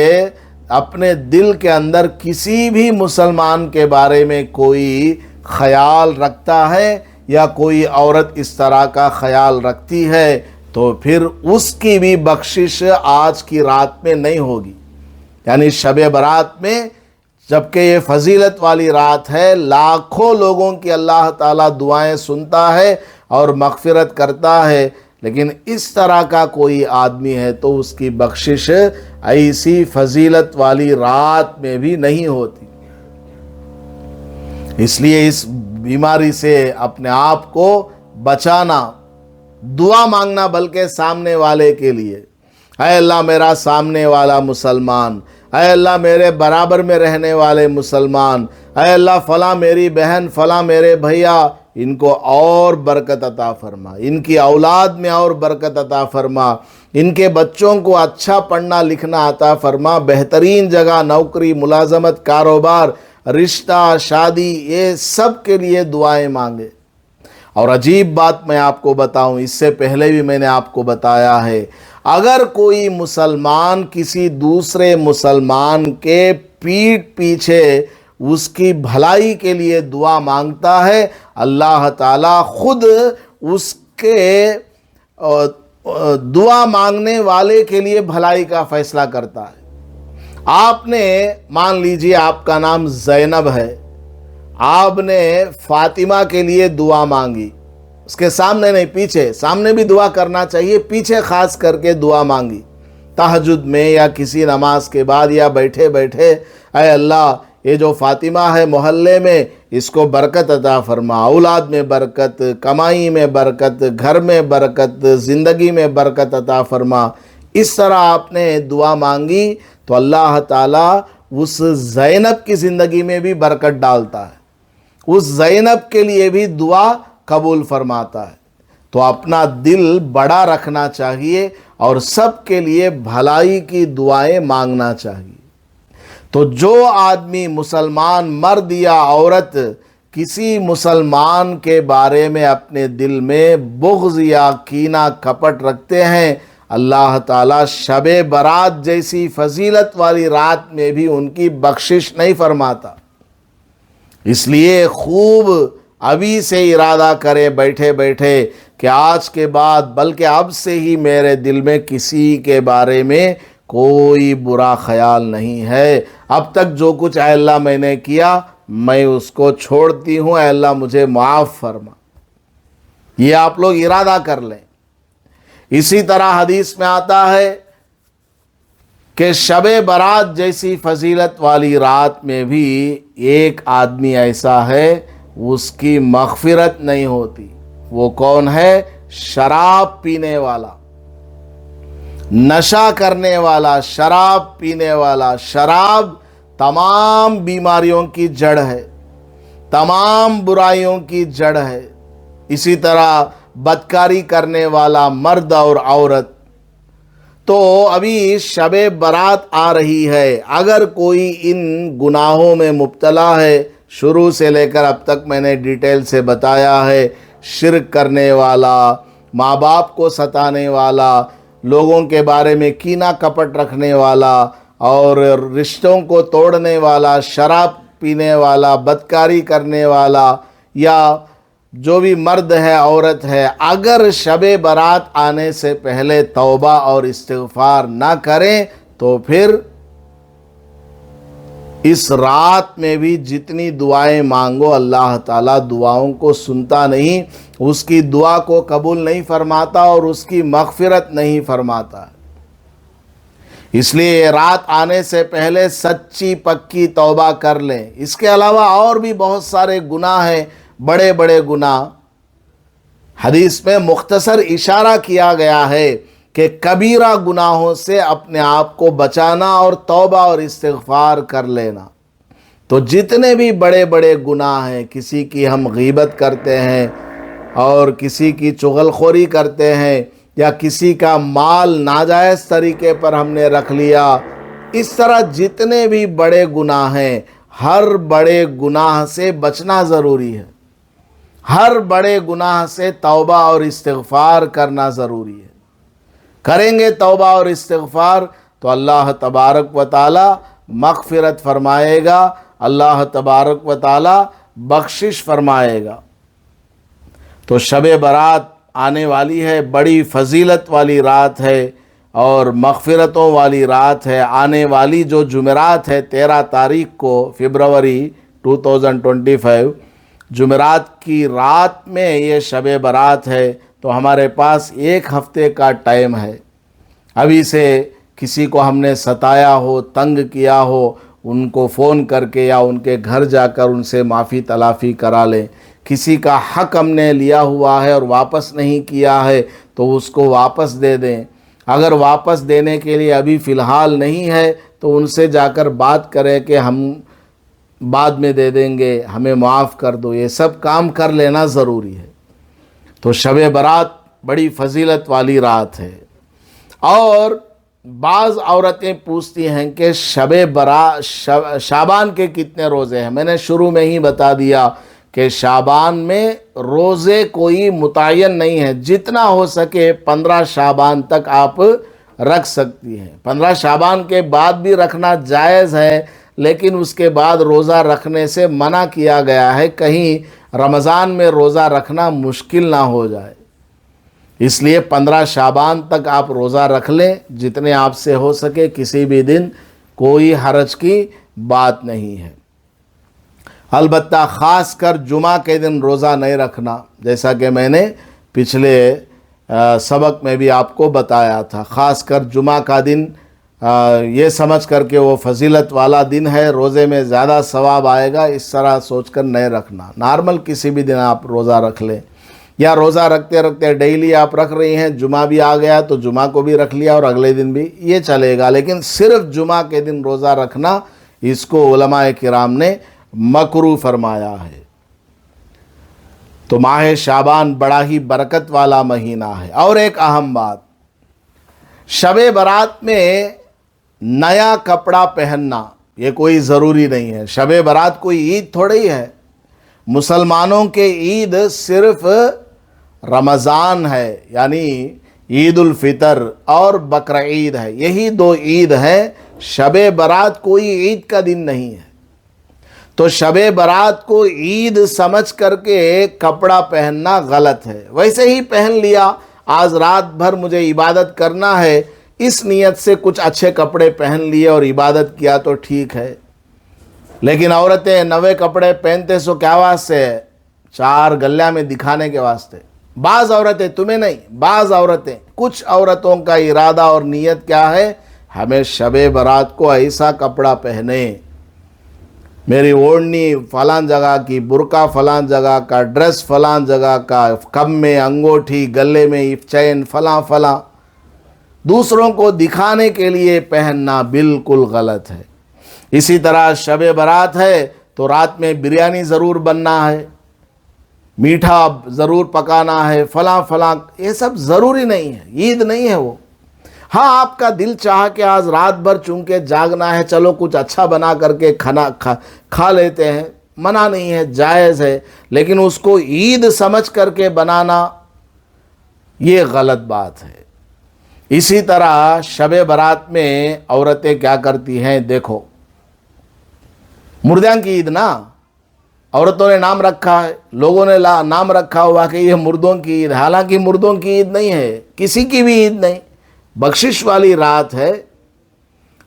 اپنے دل کے اندر کسی بھی مسلمان کے بارے میں کوئی خیال رکھتا ہے یا کوئی عورت اس طرح کا خیال رکھتی ہے تو پھر اس کی بھی بخشش آج کی رات میں نہیں ہوگی، یعنی شب برات میں جبکہ یہ فضیلت والی رات ہے، لاکھوں لوگوں کی اللہ تعالیٰ دعائیں سنتا ہے اور مغفرت کرتا ہے، لیکن اس طرح کا کوئی آدمی ہے تو اس کی بخشش ایسی فضیلت والی رات میں بھی نہیں ہوتی۔ اس لیے اس بیماری سے اپنے آپ کو بچانا، دعا مانگنا بلکہ سامنے والے کے لیے، اے اللہ میرا سامنے والا مسلمان، اے اللہ میرے برابر میں رہنے والے مسلمان، اے اللہ فلاں میری بہن، فلاں میرے بھیا، ان کو اور برکت عطا فرما، ان کی اولاد میں اور برکت عطا فرما، ان کے بچوں کو اچھا پڑھنا لکھنا عطا فرما، بہترین جگہ نوکری، ملازمت، کاروبار، رشتہ، شادی، یہ سب کے لیے دعائیں مانگے۔ اور عجیب بات میں آپ کو بتاؤں، اس سے پہلے بھی میں نے آپ کو بتایا ہے، اگر کوئی مسلمان کسی دوسرے مسلمان کے پیٹھ پیچھے اس کی بھلائی کے لیے دعا مانگتا ہے، اللہ تعالیٰ خود اس کے دعا مانگنے والے کے لیے بھلائی کا فیصلہ کرتا ہے۔ آپ نے مان لیجئے آپ کا نام زینب ہے، آپ نے فاطمہ کے لیے دعا مانگی، اس کے سامنے نہیں، پیچھے، سامنے بھی دعا کرنا چاہیے، پیچھے خاص کر کے دعا مانگی، تہجد میں یا کسی نماز کے بعد یا بیٹھے بیٹھے، اے اللہ یہ جو فاطمہ ہے محلے میں، اس کو برکت عطا فرما، اولاد میں برکت، کمائی میں برکت، گھر میں برکت، زندگی میں برکت عطا فرما۔ اس طرح آپ نے دعا مانگی تو اللہ تعالیٰ اس زینب کی زندگی میں بھی برکت ڈالتا ہے، اس زینب کے لیے بھی دعا قبول فرماتا ہے۔ تو اپنا دل بڑا رکھنا چاہیے اور سب کے لیے بھلائی کی دعائیں مانگنا چاہیے۔ تو جو آدمی مسلمان مرد یا عورت کسی مسلمان کے بارے میں اپنے دل میں بغض یا کینہ کپٹ رکھتے ہیں، اللہ تعالیٰ شب برات جیسی فضیلت والی رات میں بھی ان کی بخشش نہیں فرماتا۔ اس لیے خوب ابھی سے ارادہ کرے بیٹھے بیٹھے کہ آج کے بعد بلکہ اب سے ہی میرے دل میں کسی کے بارے میں کوئی برا خیال نہیں ہے، اب تک جو کچھ اے اللہ میں نے کیا میں اس کو چھوڑتی ہوں، اے اللہ مجھے معاف فرما۔ یہ آپ لوگ ارادہ کر لیں۔ اسی طرح حدیث میں آتا ہے کہ شب برات جیسی فضیلت والی رات میں بھی ایک آدمی ایسا ہے اس کی مغفرت نہیں ہوتی۔ وہ کون ہے؟ شراب پینے والا، نشہ کرنے والا، شراب پینے والا۔ شراب تمام بیماریوں کی جڑ ہے، تمام برائیوں کی جڑ ہے۔ اسی طرح بدکاری کرنے والا مرد اور عورت۔ تو ابھی شب برات آ رہی ہے، اگر کوئی ان گناہوں میں مبتلا ہے، شروع سے لے کر اب تک میں نے ڈیٹیل سے بتایا ہے، شرک کرنے والا، ماں باپ کو ستانے والا، لوگوں کے بارے میں کینہ کپٹ رکھنے والا اور رشتوں کو توڑنے والا، شراب پینے والا، بدکاری کرنے والا، یا جو بھی مرد ہے عورت ہے، اگر شب برات آنے سے پہلے توبہ اور استغفار نہ کریں تو پھر اس رات میں بھی جتنی دعائیں مانگو اللہ تعالیٰ دعاؤں کو سنتا نہیں، اس کی دعا کو قبول نہیں فرماتا اور اس کی مغفرت نہیں فرماتا۔ اس لیے رات آنے سے پہلے سچی پکی توبہ کر لیں۔ اس کے علاوہ اور بھی بہت سارے گناہ ہیں، بڑے بڑے گناہ۔ حدیث میں مختصر اشارہ کیا گیا ہے کہ کبیرہ گناہوں سے اپنے آپ کو بچانا اور توبہ اور استغفار کر لینا۔ تو جتنے بھی بڑے بڑے گناہ ہیں، کسی کی ہم غیبت کرتے ہیں اور کسی کی چغلخوری کرتے ہیں یا کسی کا مال ناجائز طریقے پر ہم نے رکھ لیا، اس طرح جتنے بھی بڑے گناہ ہیں، ہر بڑے گناہ سے بچنا ضروری ہے، ہر بڑے گناہ سے توبہ اور استغفار کرنا ضروری ہے۔ کریں گے توبہ اور استغفار تو اللہ تبارک و تعالی مغفرت فرمائے گا، اللہ تبارک و تعالی بخشش فرمائے گا۔ تو شب برات آنے والی ہے، بڑی فضیلت والی رات ہے، اور مغفرتوں والی رات ہے. آنے والی جو جمعرات ہے 13 تاریخ کو فبروری 2025 جمعرات کی رات میں یہ شب برات ہے. تو ہمارے پاس ایک ہفتے کا ٹائم ہے. ابھی سے کسی کو ہم نے ستایا ہو، تنگ کیا ہو، ان کو فون کر کے یا ان کے گھر جا کر ان سے معافی تلافی کرا لیں. کسی کا حق ہم نے لیا ہوا ہے اور واپس نہیں کیا ہے تو اس کو واپس دے دیں. اگر واپس دینے کے لیے ابھی فی الحال نہیں ہے تو ان سے جا کر بات کریں کہ ہم بعد میں دے دیں گے، ہمیں معاف کر دو. یہ سب کام کر لینا ضروری ہے. تو شب برات بڑی فضیلت والی رات ہے. اور بعض عورتیں پوچھتی ہیں کہ شعبان کے کتنے روزے ہیں. میں نے شروع میں ہی بتا دیا کہ شعبان میں روزے کوئی متعین نہیں ہے. جتنا ہو سکے 15 شعبان تک آپ رکھ سکتی ہیں. 15 شعبان کے بعد بھی رکھنا جائز ہے، لیکن اس کے بعد روزہ رکھنے سے منع کیا گیا ہے، کہیں رمضان میں روزہ رکھنا مشکل نہ ہو جائے. اس لیے 15 شعبان تک آپ روزہ رکھ لیں، جتنے آپ سے ہو سکے. کسی بھی دن کوئی حرج کی بات نہیں ہے. البتہ خاص کر جمعہ کے دن روزہ نہیں رکھنا، جیسا کہ میں نے پچھلے سبق میں بھی آپ کو بتایا تھا. خاص کر جمعہ کا دن یہ سمجھ کر کے وہ فضیلت والا دن ہے، روزے میں زیادہ ثواب آئے گا، اس طرح سوچ کر نہیں رکھنا. نارمل کسی بھی دن آپ روزہ رکھ لیں، یا روزہ رکھتے رکھتے ڈیلی آپ رکھ رہی ہیں، جمعہ بھی آ گیا تو جمعہ کو بھی رکھ لیا اور اگلے دن بھی، یہ چلے گا. لیکن صرف جمعہ کے دن روزہ رکھنا، اس کو علماء کرام نے مکروہ فرمایا ہے. تو ماہ شعبان بڑا ہی برکت والا مہینہ ہے. اور ایک اہم بات، شب برات میں نیا کپڑا پہننا یہ کوئی ضروری نہیں ہے. شب برات کوئی عید تھوڑی ہے. مسلمانوں کے عید صرف رمضان ہے، یعنی عید الفطر اور بقر عید ہے. یہی 2 عید ہیں. شب برات کوئی عید کا دن نہیں ہے. تو شب برات کو عید سمجھ کر کے کپڑا پہننا غلط ہے. ویسے ہی پہن لیا، آج رات بھر مجھے عبادت کرنا ہے، اس نیت سے کچھ اچھے کپڑے پہن لیے اور عبادت کیا تو ٹھیک ہے. لیکن عورتیں نوے کپڑے پہنتے سو کیا واسطے ہے؟ 4 گلیاں میں دکھانے کے واسطے. بعض عورتیں، تمہیں نہیں، بعض عورتیں، کچھ عورتوں کا ارادہ اور نیت کیا ہے؟ ہمیں شب برات کو ایسا کپڑا پہنے، میری اوڑھنی فلان جگہ کی، برقع فلان جگہ کا، ڈریس فلان جگہ کا، کم میں انگوٹھی، گلے میں چین فلاں فلاں. دوسروں کو دکھانے کے لیے پہننا بالکل غلط ہے. اسی طرح شب برات ہے تو رات میں بریانی ضرور بننا ہے، میٹھا ضرور پکانا ہے، فلاں فلاں. یہ سب ضروری نہیں ہے، عید نہیں ہے وہ. ہاں آپ کا دل چاہا کہ آج رات بھر چونکہ جاگنا ہے، چلو کچھ اچھا بنا کر کے کھا لیتے ہیں، منع نہیں ہے، جائز ہے. لیکن اس کو عید سمجھ کر کے بنانا یہ غلط بات ہے. اسی طرح شب برات میں عورتیں کیا کرتی ہیں؟ دیکھو، مردیاں کی عید نا، عورتوں نے نام رکھا ہے، لوگوں نے نام رکھا ہوا کہ یہ مردوں کی عید. حالانکہ مردوں کی عید نہیں ہے، کسی کی بھی عید نہیں، بخشش والی رات ہے.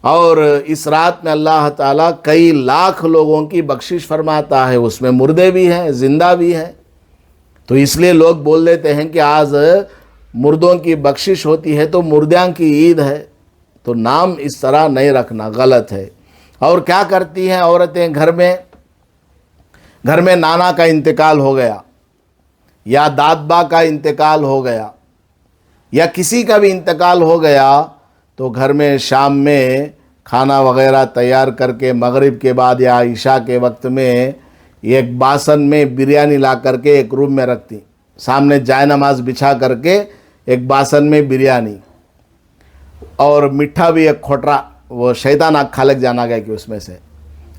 اور اس رات میں اللہ تعالیٰ کئی لاکھ لوگوں کی بخشش فرماتا ہے، اس میں مردے بھی ہیں، زندہ بھی ہیں. تو اس لیے لوگ بول دیتے ہیں کہ آج مردوں کی بخشش ہوتی ہے تو مردیاں کی عید ہے. تو نام اس طرح نہیں رکھنا، غلط ہے. اور کیا کرتی ہیں عورتیں؟ گھر میں نانا کا انتقال ہو گیا، یا دادبا کا انتقال ہو گیا، یا کسی کا بھی انتقال ہو گیا، تو گھر میں شام میں کھانا وغیرہ تیار کر کے مغرب کے بعد یا عشاء کے وقت میں ایک باسن میں بریانی لا کر کے ایک روم میں رکھتی، سامنے جائے نماز بچھا کر کے ایک باسن میں بریانی، اور میٹھا بھی ایک کھوٹرا، وہ شیطان آنکھ کھالک جانا گیا کہ اس میں سے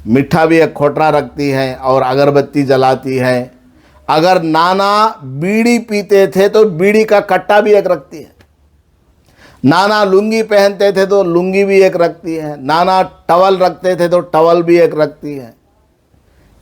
میٹھا بھی ایک کھوٹرا رکھتی ہیں اور اگربتی جلاتی ہیں. اگر نانا بیڑی پیتے تھے تو بیڑی کا کٹا بھی ایک رکھتی ہے. نانا لنگی پہنتے تھے تو لنگی بھی ایک رکھتی ہے. نانا ٹاول رکھتے تھے تو ٹاول بھی ایک رکھتی ہے.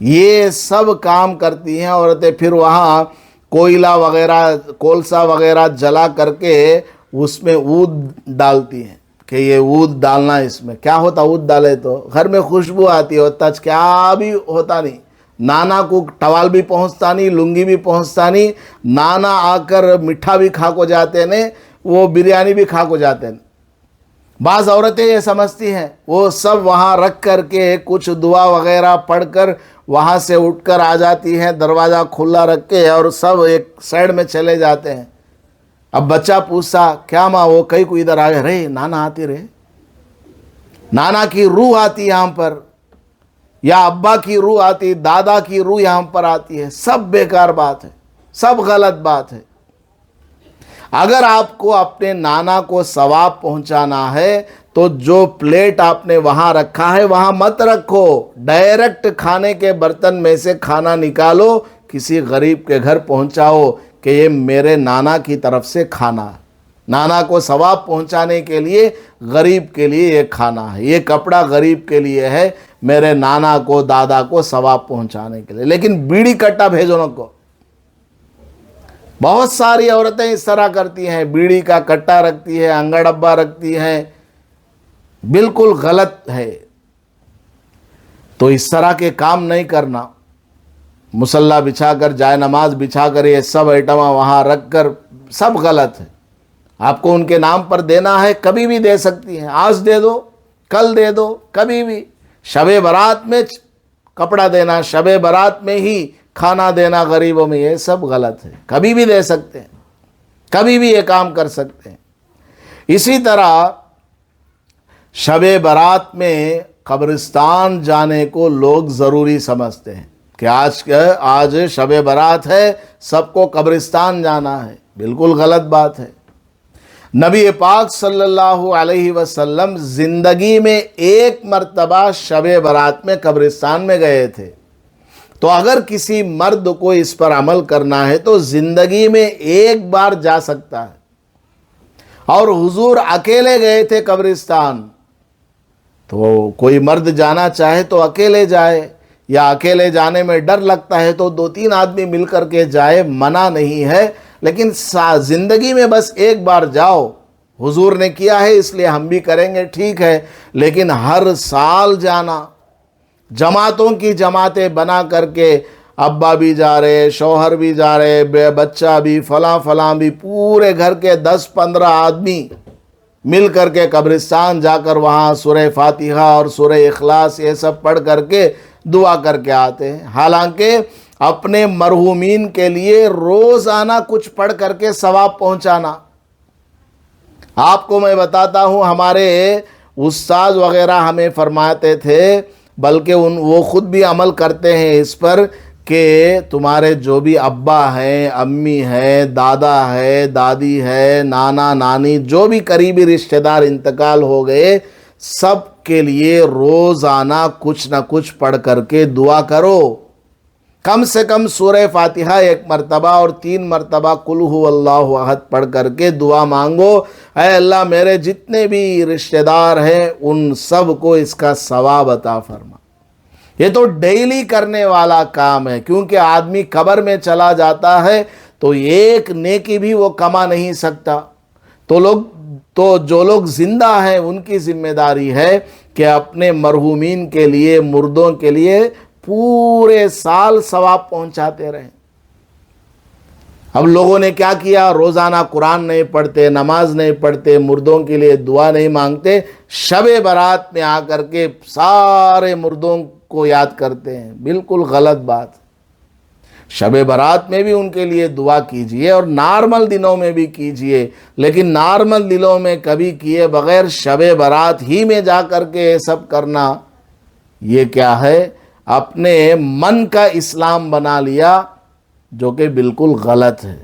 یہ سب کام کرتی ہیں عورتیں. پھر وہاں کوئلہ وغیرہ، کولسا وغیرہ جلا کر کے اس میں عود ڈالتی ہیں کہ یہ عود ڈالنا، اس میں کیا ہوتا عود ڈالے تو گھر میں خوشبو آتی ہوتا، کیا بھی ہوتا نہیں، نانا کو ٹوال بھی پہنچتا نہیں، لنگی بھی پہنچتا نہیں، نانا آ کر مٹھا بھی کھا کو جاتے ہیں، وہ بریانی بھی کھا کو جاتے ہیں۔ بعض عورتیں یہ سمجھتی ہیں وہ سب وہاں رکھ کر کے کچھ دعا وغیرہ پڑھ کر وہاں سے اٹھ کر آ جاتی ہیں، دروازہ کھلا رکھ کے، اور سب ایک سائڈ میں چلے جاتے ہیں۔ اب بچہ پوچھتا کیا ماں وہ کئی کو ادھر آگے رہے، نانا آتی رہے، نانا کی روح آتی یہاں پر، یا ابا کی روح آتی، دادا کی روح یہاں پر آتی ہے۔ سب بیکار بات ہے، سب غلط بات ہے۔ اگر آپ کو اپنے نانا کو ثواب پہنچانا ہے تو جو پلیٹ آپ نے وہاں رکھا ہے وہاں مت رکھو، ڈائریکٹ کھانے کے برتن میں سے کھانا نکالو، کسی غریب کے گھر پہنچاؤ کہ یہ میرے نانا کی طرف سے کھانا ہے۔ نانا کو ثواب پہنچانے کے لیے غریب کے لیے یہ کھانا ہے، یہ کپڑا غریب کے لیے ہے، میرے نانا کو دادا کو ثواب پہنچانے کے لیے، لیکن بیڑی کٹا بھیجو نہ کو۔ بہت ساری عورتیں اس طرح کرتی ہیں، بیڑی کا کٹا رکھتی ہے، انگڑ ڈبا رکھتی ہیں، بالکل غلط ہے۔ تو اس طرح کے کام نہیں کرنا، مصلی بچھا کر، جائے نماز بچھا کر یہ سب آئٹم وہاں رکھ کر، سب غلط ہے۔ آپ کو ان کے نام پر دینا ہے کبھی بھی دے سکتی ہیں، آج دے دو، کل دے دو، کبھی بھی۔ شب برات میں کپڑا دینا، شب برات میں ہی کھانا دینا غریبوں میں، یہ سب غلط ہے۔ کبھی بھی دے سکتے ہیں، کبھی بھی یہ کام کر سکتے ہیں۔ اسی طرح شب برات میں قبرستان جانے کو لوگ ضروری سمجھتے ہیں کہ آج شب برات ہے، سب کو قبرستان جانا ہے، بالکل غلط بات ہے۔ نبی پاک صلی اللہ علیہ وسلم زندگی میں ایک مرتبہ شب برات میں قبرستان میں گئے تھے، تو اگر کسی مرد کو اس پر عمل کرنا ہے تو زندگی میں ایک بار جا سکتا ہے۔ اور حضور اکیلے گئے تھے قبرستان، تو کوئی مرد جانا چاہے تو اکیلے جائے، یا اکیلے جانے میں ڈر لگتا ہے تو 2-3 آدمی مل کر کے جائے، منع نہیں ہے، لیکن زندگی میں بس ایک بار جاؤ۔ حضور نے کیا ہے اس لیے ہم بھی کریں گے، ٹھیک ہے، لیکن ہر سال جانا، جماعتوں کی جماعتیں بنا کر کے، ابا بھی جا رہے، شوہر بھی جا رہے، بچہ بھی، فلاں فلاں بھی، پورے گھر کے 10-15 آدمی مل کر کے قبرستان جا کر وہاں سورہ فاتحہ اور سورہ اخلاص یہ سب پڑھ کر کے دعا کر کے آتے ہیں۔ حالانکہ اپنے مرحومین کے لیے روزانہ کچھ پڑھ کر کے ثواب پہنچانا۔ آپ کو میں بتاتا ہوں، ہمارے استاد وغیرہ ہمیں فرماتے تھے، بلکہ وہ خود بھی عمل کرتے ہیں اس پر، کہ تمہارے جو بھی ابا ہیں، امی ہیں، دادا ہے، دادی ہے، نانا نانی، جو بھی قریبی رشتہ دار انتقال ہو گئے، سب کے لیے روزانہ کچھ نہ کچھ پڑھ کر کے دعا کرو۔ کم سے کم سورہ فاتحہ 1 مرتبہ اور 3 مرتبہ قل هو اللہ احد پڑھ کر کے دعا مانگو، اے اللہ میرے جتنے بھی رشتہ دار ہیں ان سب کو اس کا ثواب عطا فرما۔ یہ تو ڈیلی کرنے والا کام ہے، کیونکہ آدمی قبر میں چلا جاتا ہے تو ایک نیکی بھی وہ کما نہیں سکتا۔ تو جو لوگ زندہ ہیں ان کی ذمہ داری ہے کہ اپنے مرحومین کے لیے، مردوں کے لیے پورے سال ثواب پہنچاتے رہیں۔ اب لوگوں نے کیا کیا، روزانہ قرآن نہیں پڑھتے، نماز نہیں پڑھتے، مردوں کے لیے دعا نہیں مانگتے، شب برات میں آ کر کے سارے مردوں کو یاد کرتے ہیں، بالکل غلط بات۔ شب برات میں بھی ان کے لیے دعا کیجئے اور نارمل دنوں میں بھی کیجئے، لیکن نارمل دنوں میں کبھی کیے بغیر شب برات ہی میں جا کر کے یہ سب کرنا، یہ کیا ہے، اپنے من کا اسلام بنا لیا، جو کہ بالکل غلط ہے۔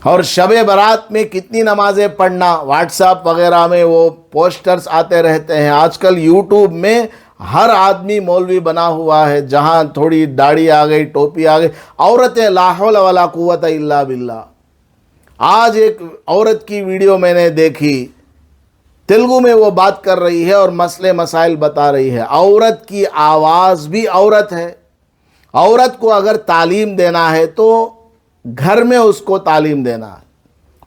اور شب برات میں کتنی نمازیں پڑھنا، واٹس ایپ وغیرہ میں وہ پوسٹرز آتے رہتے ہیں، آج کل یوٹیوب میں ہر آدمی مولوی بنا ہوا ہے، جہاں تھوڑی داڑھی آ گئی، ٹوپی آ گئی، عورتیں لا حول ولا قوت الا باللہ۔ آج ایک عورت کی ویڈیو میں نے دیکھی، تیلگو میں وہ بات کر رہی ہے اور مسئلے مسائل بتا رہی ہے۔ عورت کی آواز بھی عورت ہے، عورت کو اگر تعلیم دینا ہے تو گھر میں اس کو تعلیم دینا ہے،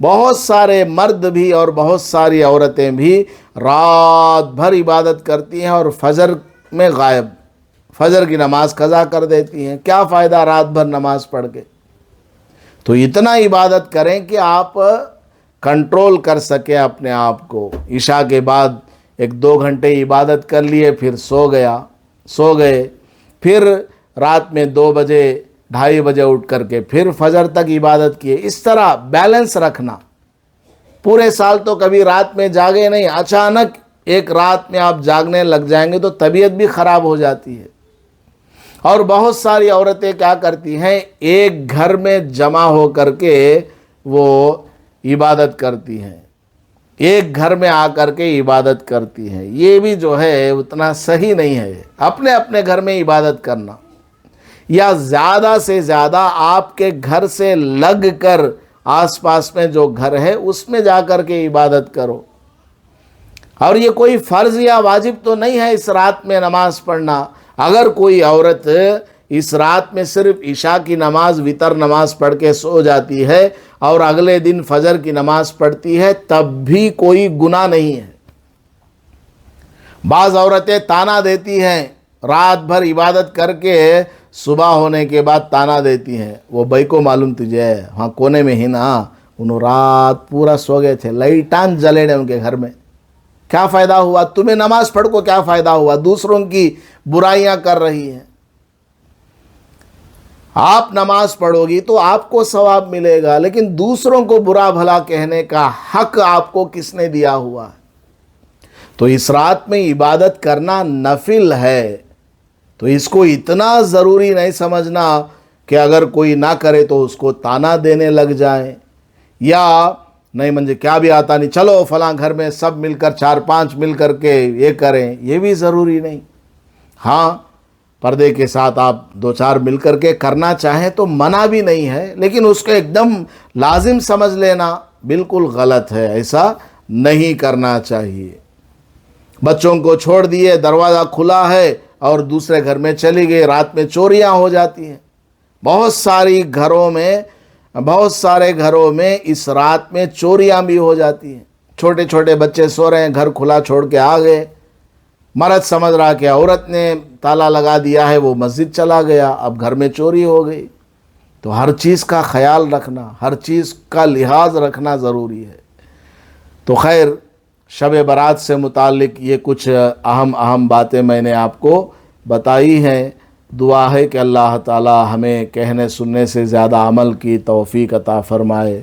بہت سارے مرد بھی اور بہت ساری عورتیں بھی رات بھر عبادت کرتی ہیں اور فجر میں غائب، فجر کی نماز قضا کر دیتی ہیں۔ کیا فائدہ رات بھر نماز پڑھ کے؟ تو اتنا عبادت کریں کہ آپ کنٹرول کر سکیں اپنے آپ کو۔ عشاء کے بعد 1-2 گھنٹے عبادت کر لیے، پھر سو گئے، پھر رات میں 2 بجے 2:30 بجے اٹھ کر کے پھر فجر تک عبادت کیے۔ اس طرح بیلنس رکھنا۔ پورے سال تو کبھی رات میں جاگے نہیں، اچانک ایک رات میں آپ جاگنے لگ جائیں گے تو طبیعت بھی خراب ہو جاتی ہے۔ اور بہت ساری عورتیں کیا کرتی ہیں، ایک گھر میں جمع ہو کر کے وہ عبادت کرتی ہیں، ایک گھر میں آ کر کے عبادت کرتی ہیں۔ یہ بھی جو ہے اتنا صحیح نہیں ہے۔ اپنے اپنے گھر میں عبادت کرنا، یا زیادہ سے زیادہ آپ کے گھر سے لگ کر آس پاس میں جو گھر ہے اس میں جا کر کے عبادت کرو۔ اور یہ کوئی فرض یا واجب تو نہیں ہے اس رات میں نماز پڑھنا۔ اگر کوئی عورت اس رات میں صرف عشاء کی نماز، وتر نماز پڑھ کے سو جاتی ہے اور اگلے دن فجر کی نماز پڑھتی ہے، تب بھی کوئی گناہ نہیں ہے۔ بعض عورتیں تانا دیتی ہیں، رات بھر عبادت کر کے صبح ہونے کے بعد تانا دیتی ہیں، وہ بھائی کو معلوم تجھے ہاں کونے میں ہی نا انہوں رات پورا سو گئے تھے، لائٹان جلے نے ان کے گھر میں، کیا فائدہ ہوا؟ تمہیں نماز پڑھ کو کیا فائدہ ہوا؟ دوسروں کی برائیاں کر رہی ہیں۔ آپ نماز پڑھو گی تو آپ کو ثواب ملے گا، لیکن دوسروں کو برا بھلا کہنے کا حق آپ کو کس نے دیا ہوا ہے؟ تو اس رات میں عبادت کرنا نفل ہے، تو اس کو اتنا ضروری نہیں سمجھنا کہ اگر کوئی نہ کرے تو اس کو تانا دینے لگ جائیں، یا نہیں مجھے کیا بھی آتا نہیں، چلو فلاں گھر میں سب مل کر 4-5 مل کر کے یہ کریں، یہ بھی ضروری نہیں۔ ہاں پردے کے ساتھ آپ 2-4 مل کر کے کرنا چاہیں تو منع بھی نہیں ہے، لیکن اس کو ایک دم لازم سمجھ لینا بالکل غلط ہے، ایسا نہیں کرنا چاہیے۔ بچوں کو چھوڑ دیے، دروازہ کھلا ہے اور دوسرے گھر میں چلی گئی، رات میں چوریاں ہو جاتی ہیں۔ بہت سارے گھروں میں اس رات میں چوریاں بھی ہو جاتی ہیں۔ چھوٹے چھوٹے بچے سو رہے ہیں، گھر کھلا چھوڑ کے آ گئے، مرد سمجھ رہا کہ عورت نے تالا لگا دیا ہے، وہ مسجد چلا گیا، اب گھر میں چوری ہو گئی۔ تو ہر چیز کا خیال رکھنا، ہر چیز کا لحاظ رکھنا ضروری ہے۔ تو خیر، شب برات سے متعلق یہ کچھ اہم باتیں میں نے آپ کو بتائی ہیں۔ دعا ہے کہ اللہ تعالی ہمیں کہنے سننے سے زیادہ عمل کی توفیق عطا فرمائے۔